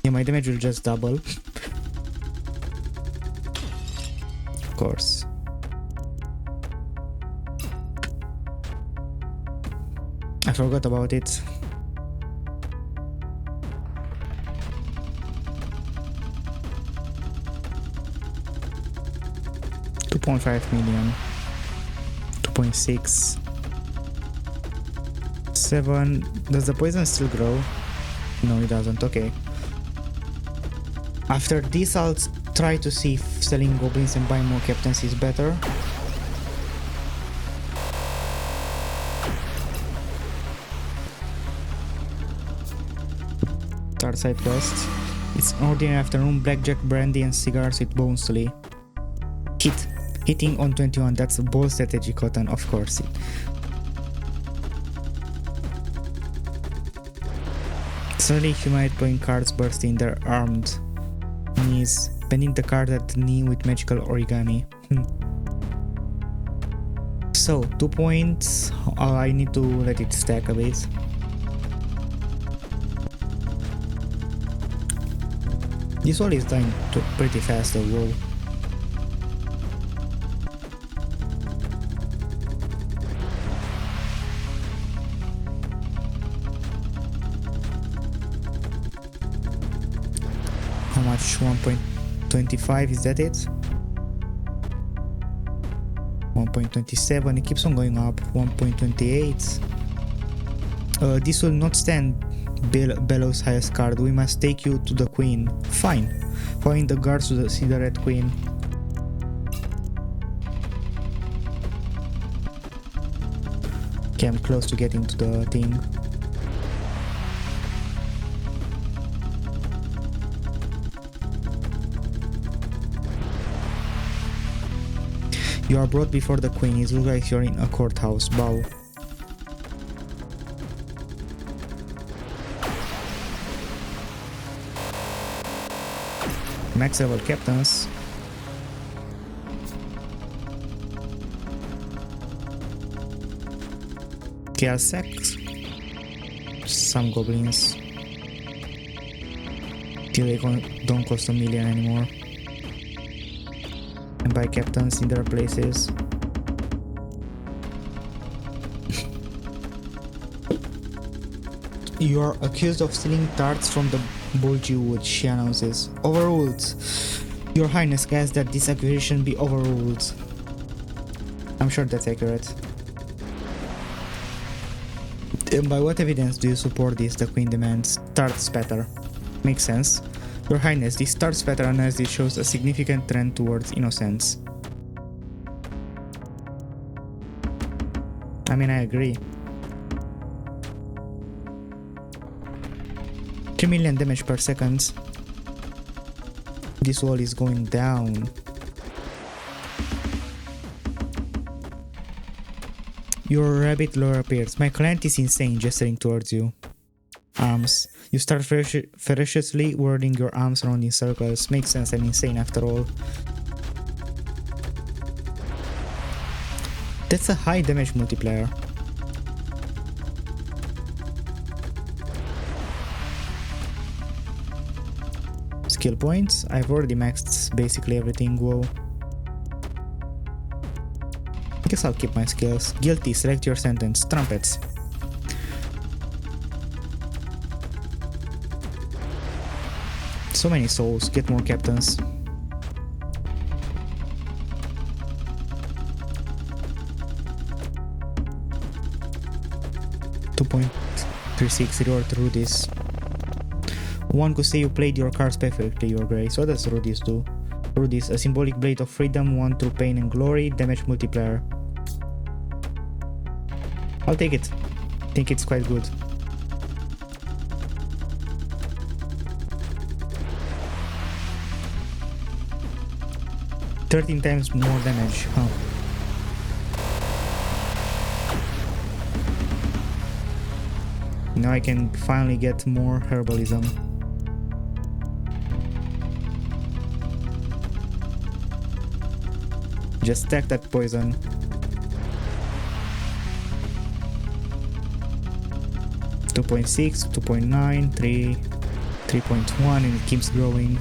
Speaker 1: Yeah, my damage will just double. Of course. I forgot about it. $2.5 million. 2.6. 7. Does the poison still grow? No, it doesn't. Okay. After this, I'll try to see if selling goblins and buying more captains is better. Third side quest. It's an ordinary afternoon. Blackjack, brandy, and cigars with Bonesley. Hitting on 21. That's a bold strategy, Cotton. Of course. Suddenly, humanoid playing cards burst in their armed knees, bending the card at the knee with magical origami. So, 2 points. I need to let it stack a bit. This wall is dying pretty fast though, whoa. How much? 1.25, is that it? 1.27, it keeps on going up. 1.28. This will not stand Bellow's highest card. We must take you to the queen. Fine. Following the guards to see the red queen. Okay, I'm close to getting to the thing. You are brought before the queen. It looks like you're in a courthouse. Bow. Max level captains. Kill sacks. Some goblins. Till they don't cost a million anymore. And buy captains in their places. You are accused of stealing tarts from the bulgy wood, she announces. Overruled. Your Highness asks that this accusation be overruled. I'm sure that's accurate. And by what evidence do you support this? The Queen demands. Tart spatter. Makes sense. Your Highness, this tart spatter analysis shows a significant trend towards innocence. I mean, I agree. 3 million damage per second. This wall is going down. Your rabbit lore appears. My client is insane, gesturing towards you. Arms. You start ferociously whirling your arms around in circles. Makes sense, I'm insane after all. That's a high damage multiplier. Skill points. I've already maxed basically everything. Whoa. I guess I'll keep my skills. Guilty. Select your sentence. Trumpets. So many souls, get more captains. $2.36 reward through this. One could say you played your cards perfectly, your grace. What does Rudis do? Rudis, a symbolic blade of freedom, 1 through pain and glory, damage multiplier. I'll take it. I think it's quite good. $13 times more damage, huh? Now I can finally get more herbalism. Just stack that poison. $2.6, $2.9, 3, 3.1, and it keeps growing.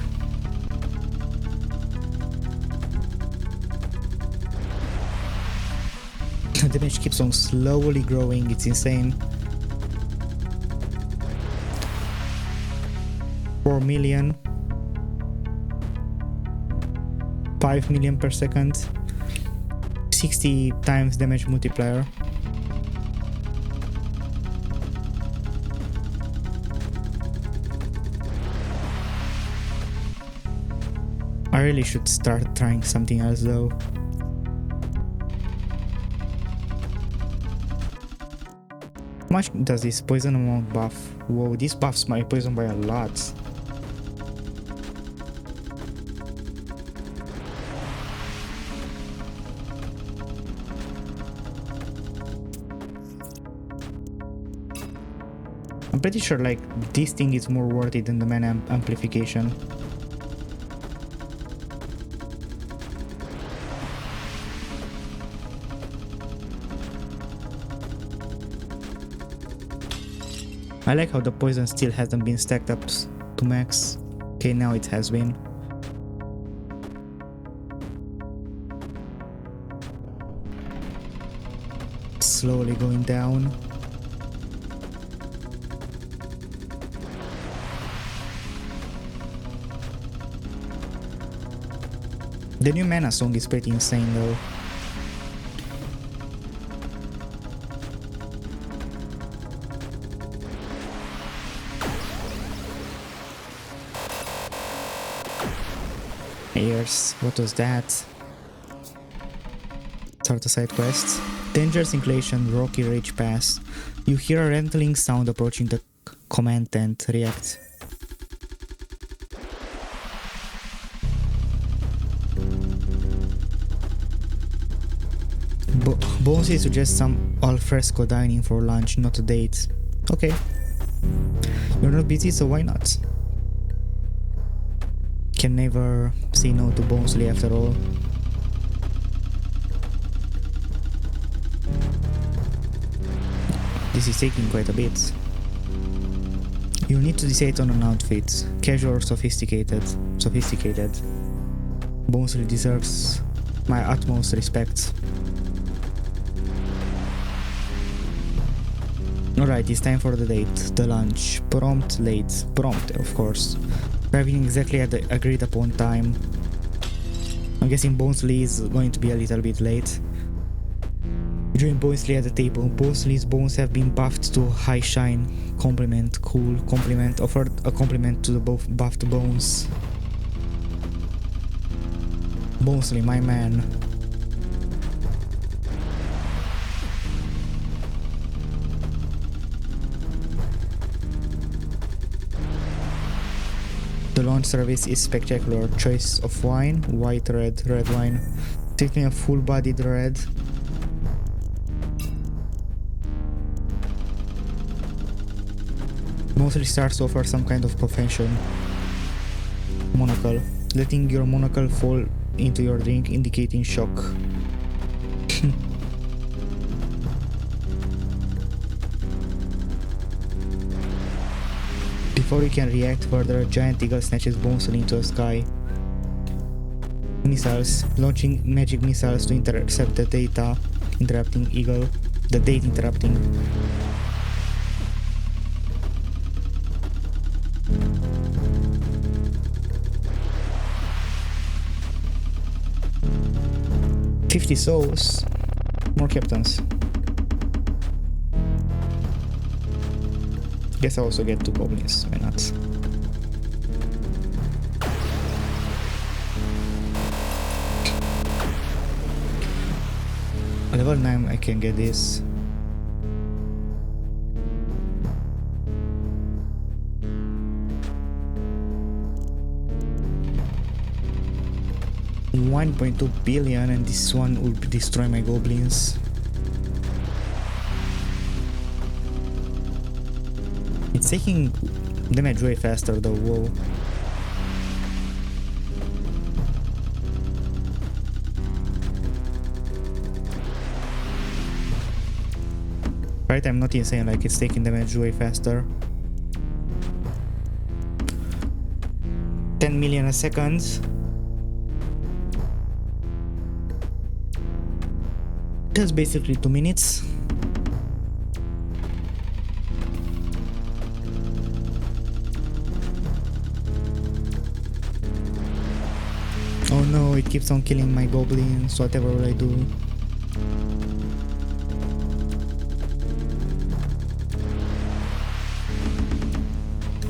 Speaker 1: The damage keeps on slowly growing, it's insane. 4 million. 5 million per second. 60 times damage multiplier. I really should start trying something else though. How much does this poison amount buff? Whoa, this buffs my poison by a lot. I'm pretty sure like this thing is more worth it than the mana amplification. I like how the poison still hasn't been stacked up to max. Okay, now it has been. Slowly going down. The new mana song is pretty insane though. Ears, what was that? Start a side quest. Dangerous inclination, rocky rage pass. You hear a rattling sound approaching the command tent. React. Bonesy suggests some alfresco dining for lunch, not a date. Okay. You're not busy, so why not? Can never say no to Bonesley after all. This is taking quite a bit. You need to decide on an outfit. Casual or sophisticated? Sophisticated. Bonesley deserves my utmost respect. Alright, it's time for the date, the lunch. Prompt, late. Prompt, of course. Arriving exactly at the agreed upon time. I'm guessing Bonesley is going to be a little bit late. Join Bonesley at the table. Bonesley's bones have been buffed to high shine. Compliment, cool, compliment. Offered a compliment to the buffed bones. Bonesley, my man. The launch service is spectacular. Choice of wine, white, red wine. Take me a full-bodied red. Mostly starts to offer some kind of profession. Monocle. Letting your monocle fall into your drink, indicating shock. Before you can react further, a giant eagle snatches Bonesley into the sky. Missiles. Launching magic missiles to intercept the data. Interrupting eagle. The date interrupting. 50 souls. More captains. Guess I also get 2 goblins, why not? Level 9 I can get this. $1.2 billion, and this one will destroy my goblins. It's taking damage way faster though, whoa. Right, I'm not insane, like it's taking damage way faster. 10 million a second. That's basically 2 minutes. Oh no, it keeps on killing my goblins, whatever will I do?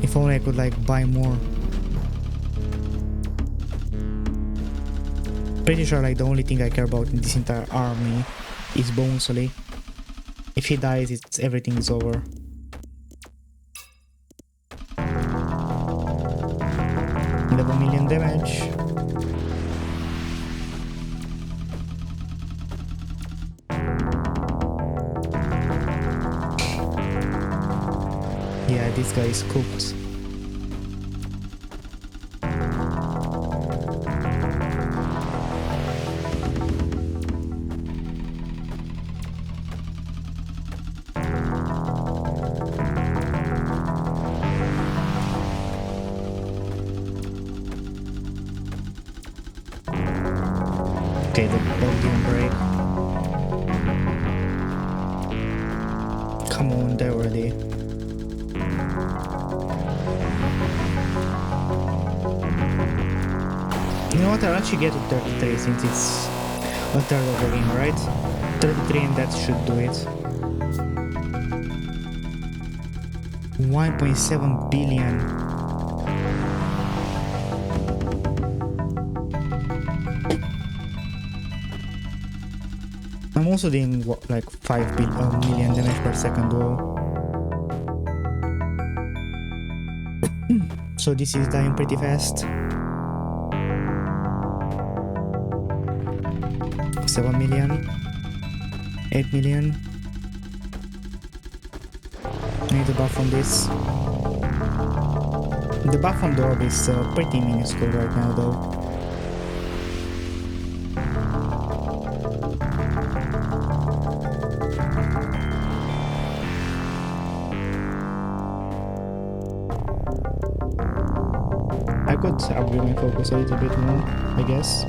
Speaker 1: If only I could like buy more. Pretty sure like the only thing I care about in this entire army is Bonesley. If he dies, everything is over. $11 million damage. Yeah, this guy is cooked. Okay, the ball didn't break. Come on, die already. You know what, I'll actually get to 33 since it's a third of the game, right? 33 and that should do it. 1.7 billion. I'm also doing what, like 5 million damage per second though. So this is dying pretty fast. 7 million. 8 million. I need a buff on this. The buff on the orb is pretty minuscule right now though. I could upgrade my focus a little bit more, I guess.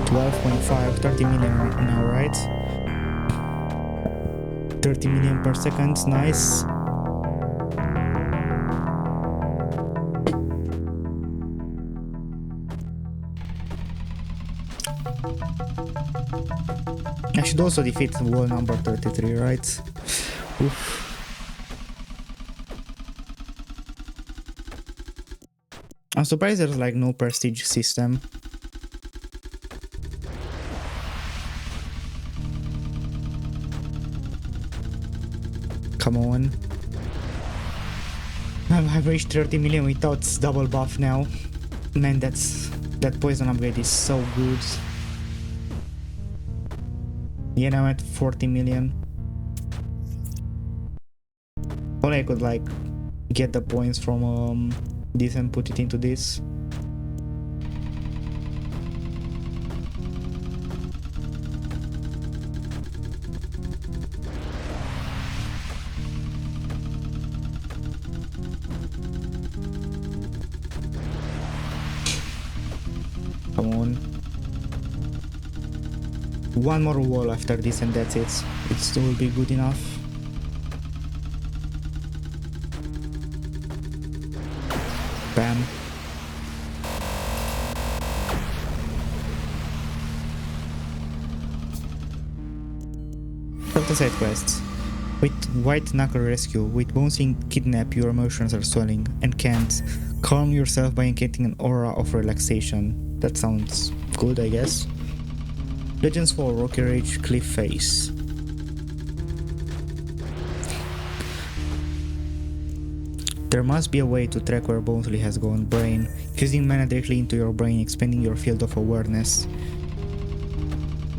Speaker 1: $12.5, 30 million now, right? 30 million per second, nice. I should also defeat wall number 33, right? Oof. I'm surprised there's like no prestige system. Come on. I've reached 30 million without double buff now. Man, that poison upgrade is so good. Yeah, now I'm at 40 million. Only I could like get the points from this and put it into this. Come on. One more wall after this and that's it. It still will be good enough. Bam. Not a side quest. With White Knuckle Rescue, with Bonesling kidnap, your emotions are swelling and can't calm yourself by incanting an aura of relaxation. That sounds good, I guess. Legends for Rocky Rage Cliff Face. There must be a way to track where Bonesly has gone. Brain. Fusing mana directly into your brain, expanding your field of awareness.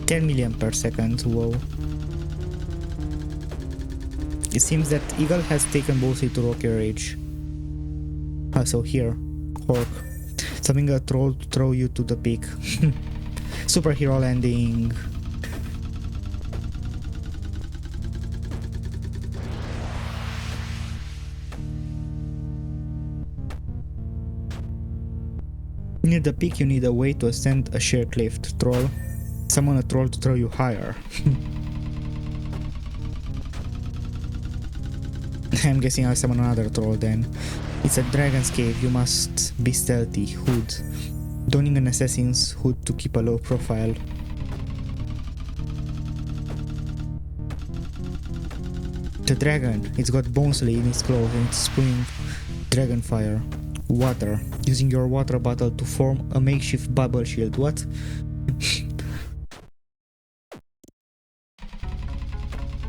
Speaker 1: 10 million per second, whoa. It seems that Eagle has taken Bonesly to Rocky Rage. Ah, so here. Hork. Something a troll to throw you to the peak. Superhero landing. Near the peak you need a way to ascend a sheer cliff. Troll. Summon a troll to throw you higher. I'm guessing I'll summon another troll then. It's a dragon's cave, you must be stealthy. Hood. Donning an assassin's hood to keep a low profile. The dragon, it's got Bonesly in its claws and it's spewing dragon fire. Water. Using your water bottle to form a makeshift bubble shield. What?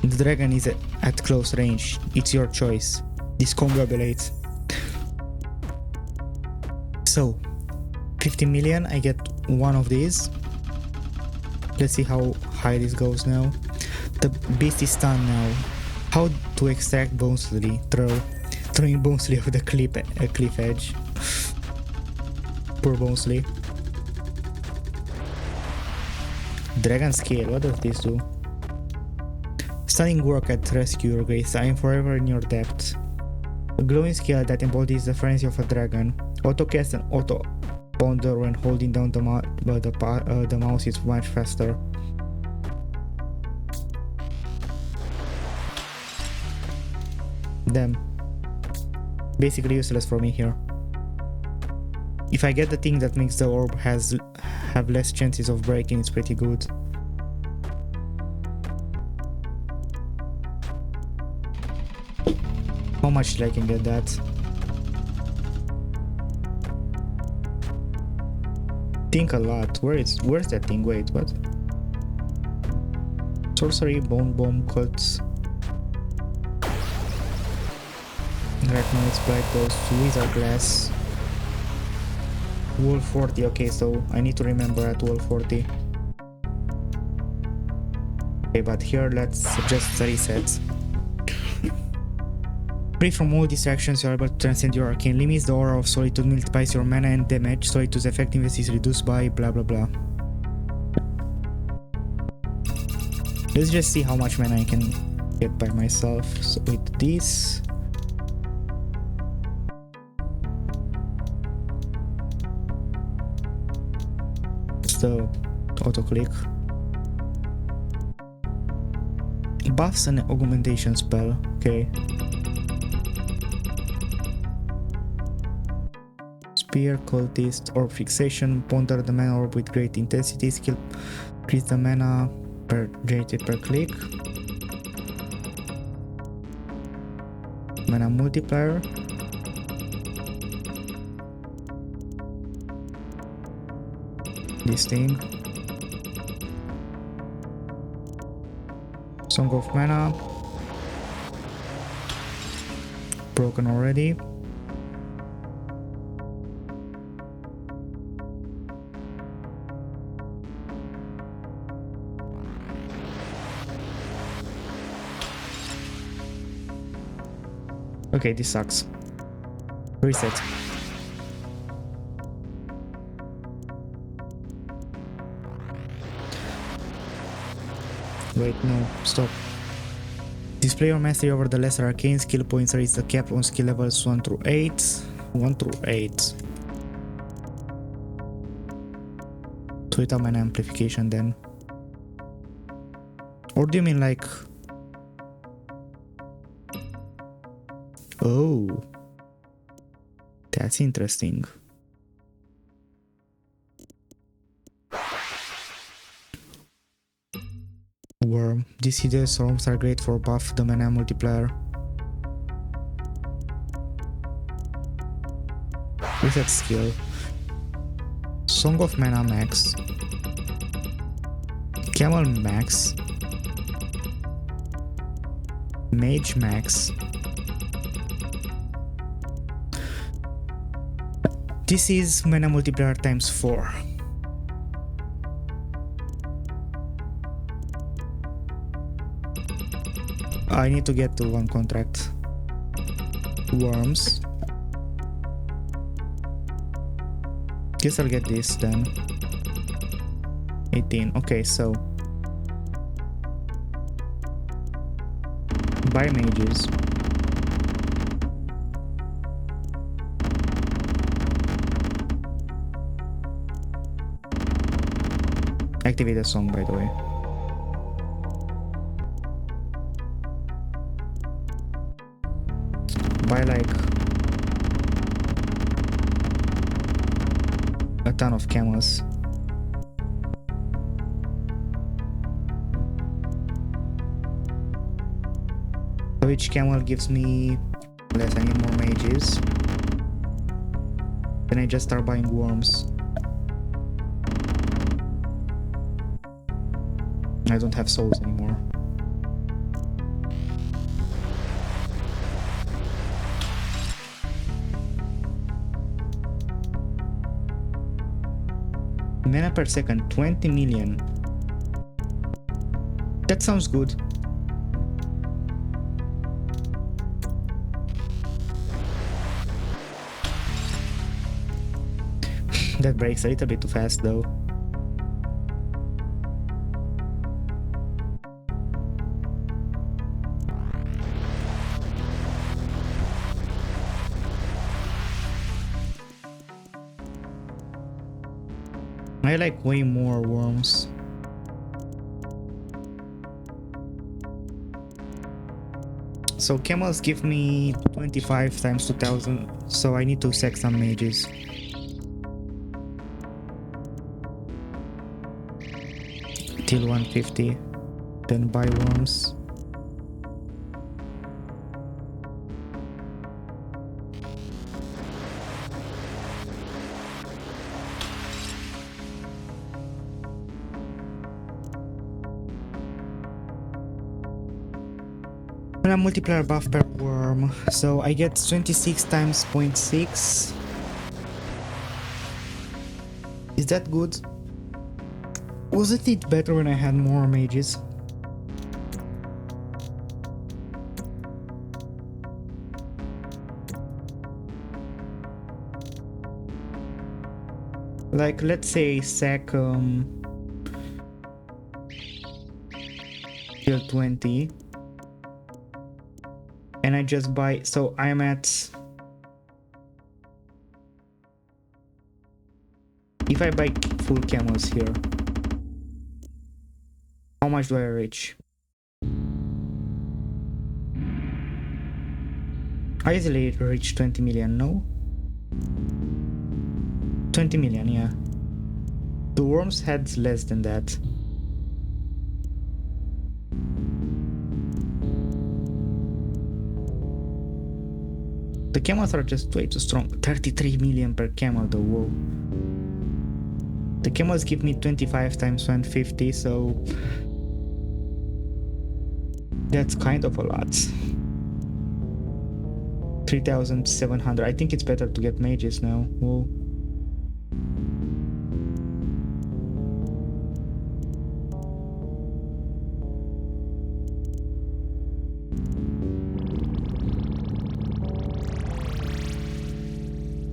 Speaker 1: The dragon is at close range. It's your choice. Discombobulate. So, 50 million, I get one of these. Let's see how high this goes now. The beast is stunned now. How to extract Bonesly? Throwing Bonesly off the cliff edge. Poor Bonesly. Dragon scale, what does this do? Stunning work at rescue, your grace. I am forever in your depth. A glowing skill that embodies the frenzy of a dragon. Auto-cast and auto-ponder when holding down the mouse is much faster. Damn. Basically useless for me here. If I get the thing that makes the orb have less chances of breaking, it's pretty good. How much till I can get that? Think a lot. Where's that thing? Wait, what? Sorcery, Bone Bomb, Cuts. Arachnoids, Blight Ghost, Wizard Glass. Wall 40, okay, so I need to remember at wall 40. Okay, but here let's just reset. Free from all distractions, you are able to transcend your arcane limits. The aura of Solitude multiplies your mana and damage. Solitude's effectiveness is reduced by blah blah blah. Let's just see how much mana I can get by myself. So with this. The auto click. Buffs and augmentation spell. Okay. Spear, cultist, orb fixation. Ponder the mana orb with great intensity. Skill increase the mana generated per click. Mana multiplier. This thing. Song of Mana. Broken already. Okay, this sucks. Reset. Wait, no, stop. Display your mastery over the lesser arcane skill points. Raise the cap on skill levels 1 through 8. 1 through 8. So without mana amplification then. Or do you mean like... Oh. That's interesting. Worm. Deciduous worms are great for buff the mana multiplier. Reset skill. Song of Mana max. Camel max. Mage max. This is mana multiplier times 4. I need to get to one contract. Worms. Guess I'll get this then. 18. Okay, so buy mages. Activate a song, by the way. Buy like a ton of camels. So each camel gives me less. I need more mages. Then I just start buying worms. I don't have souls anymore. Mana per second, 20 million. That sounds good. That breaks a little bit too fast though. I like way more worms. So camels give me 25 times 2000, so I need to sack some mages. Till 150, then buy worms. Mana multiplier buff per worm, so I get 26 times 0.6. Is that good? Wasn't it better when I had more mages? Like, let's say sack till 20. And I just buy, so I'm at, if I buy full camels here, how much do I reach? I easily reach 20 million, no? 20 million, yeah. The worms had less than that. The camels are just way too strong. 33 million per camel though, whoa. The camels give me 25 times 150, so that's kind of a lot. 3,700. I think it's better to get mages now. Whoa.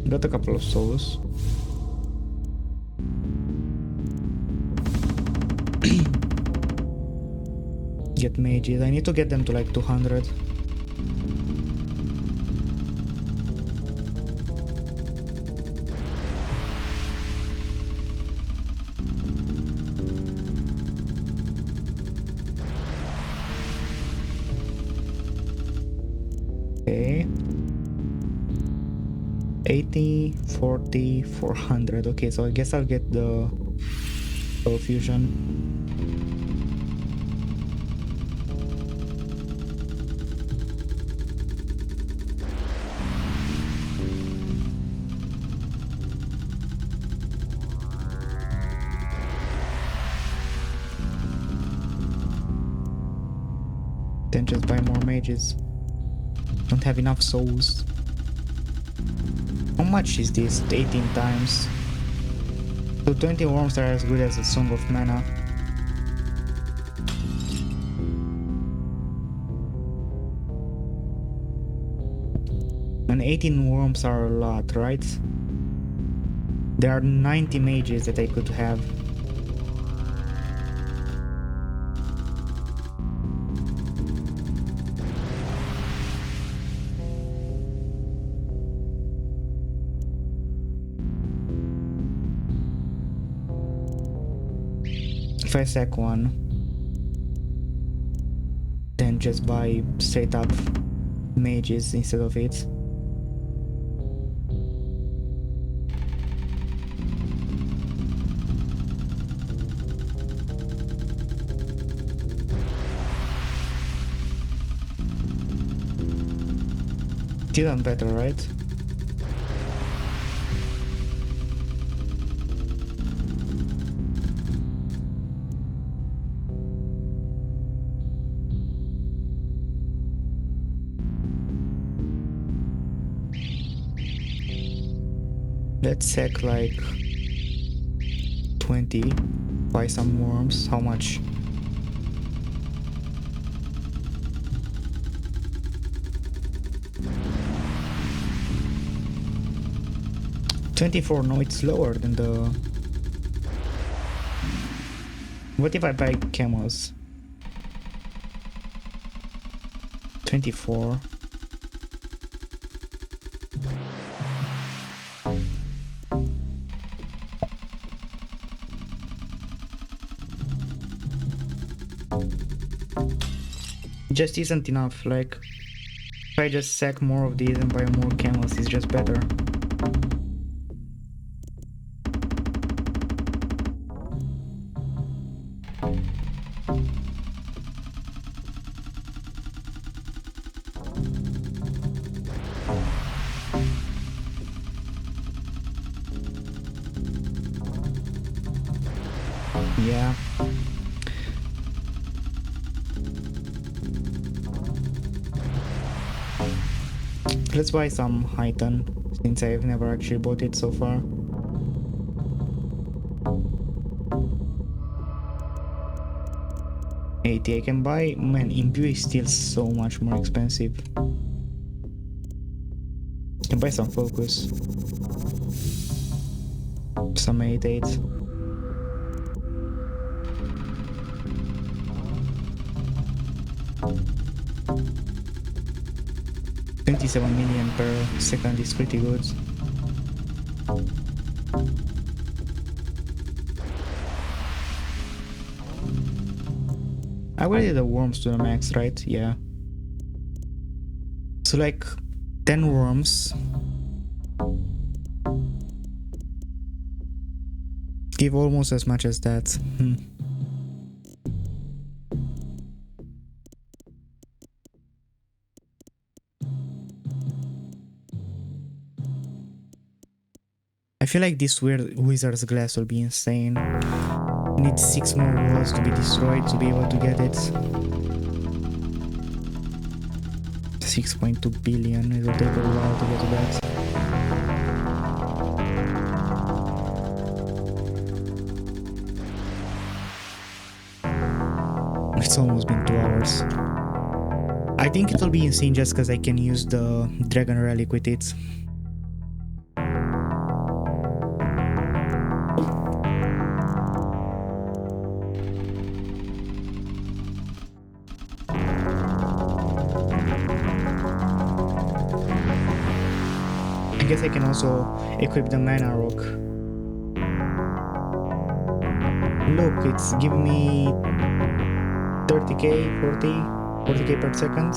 Speaker 1: Got a couple of souls. Get mages. I need to get them to like 200. Okay. 80, 40, 400. Okay, so I guess I'll get the fusion. Then just buy more mages. Don't have enough souls. How much is this? 18 times. So 20 worms are as good as a Song of Mana. And 18 worms are a lot, right? There are 90 mages that I could have. If I sack one, then just buy straight up mages instead of it. Still better, right? Let's sack like 20, buy some worms. How much? $24. No, it's lower than the... What if I buy camels? 24. Just isn't enough. Like, if I just sack more of these and buy more camels, it's just better. Yeah. Let's buy some Highton, since I've never actually bought it so far. I can buy, man, Imbue is still so much more expensive. Can buy some Focus. Some 8. 27 million per second is pretty good. I already did the worms to the max, right? Yeah. So like 10 worms give almost as much as that. I feel like this weird wizard's glass will be insane. Need 6 more walls to be destroyed to be able to get it. 6.2 billion, it will take a while to get to that. It's almost been 2 hours. I think it'll be insane just because I can use the dragon relic with it. I guess I can also equip the mana rock. Look, it's giving me 30k, 40k per second.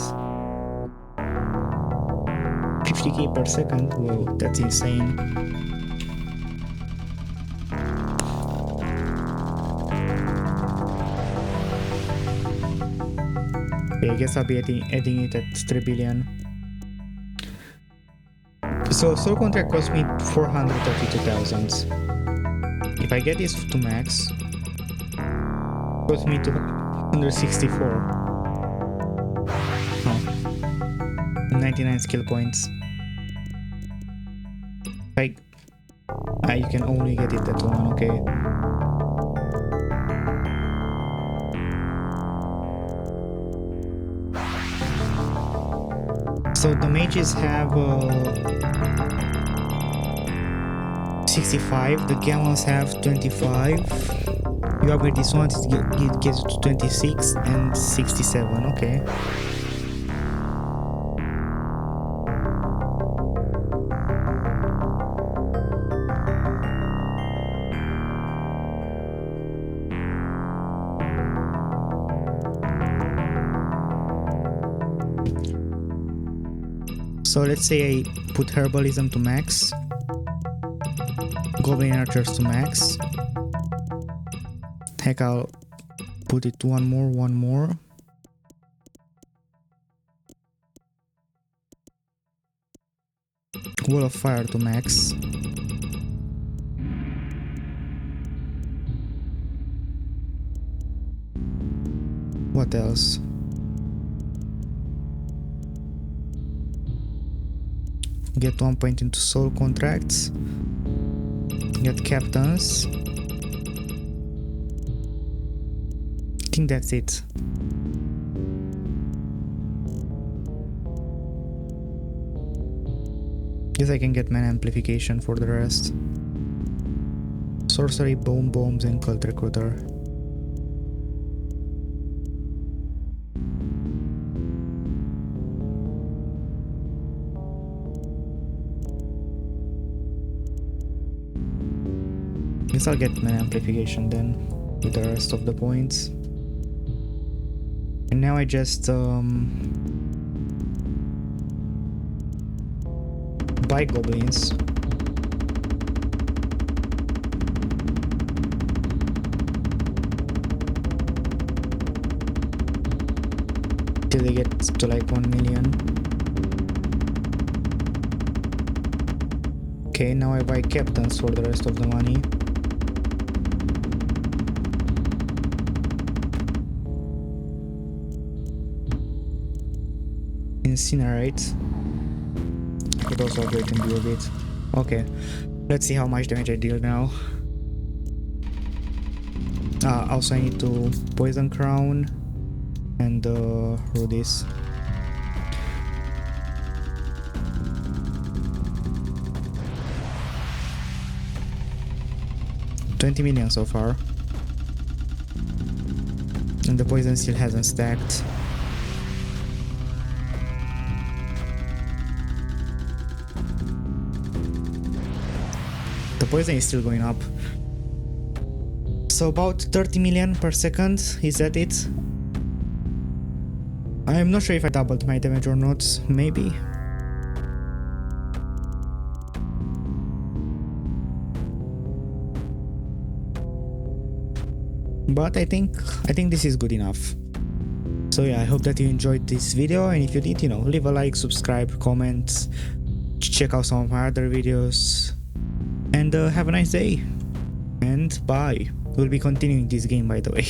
Speaker 1: 50k per second. Whoa, that's insane. Okay, I guess I'll be adding it at 3 billion. So soul contract cost me 432,000. If I get this to max, it cost me 264. 99 skill points. Like, you can only get it at one, okay. So the mages have 65, the gammas have 25. You upgrade this one, it gets to 26 and 67, okay. So let's say I put herbalism to max, goblin archers to max. Heck, I'll put it one more. Wall of fire to max. What else? Get 1 point into soul contracts. Get captains. I think that's it. Guess I can get mana amplification for the rest. Sorcery, bone bombs, and cult recruiter. Guess I'll get mana amplification then with the rest of the points. And now I just buy goblins. Till they get to like 1 million. Okay, now I buy captains for the rest of the money. Incinerate. I could also upgrade and do a bit. Okay, let's see how much damage I deal now. Also I need to poison crown and roll this. $20 million so far, and the poison still hasn't stacked. The poison is still going up. So about 30 million per second, is that it? I'm not sure if I doubled my damage or not, maybe. But I think this is good enough. So yeah, I hope that you enjoyed this video, and if you did, you know, leave a like, subscribe, comment, check out some of my other videos. And have a nice day, and bye. We'll be continuing this game, by the way.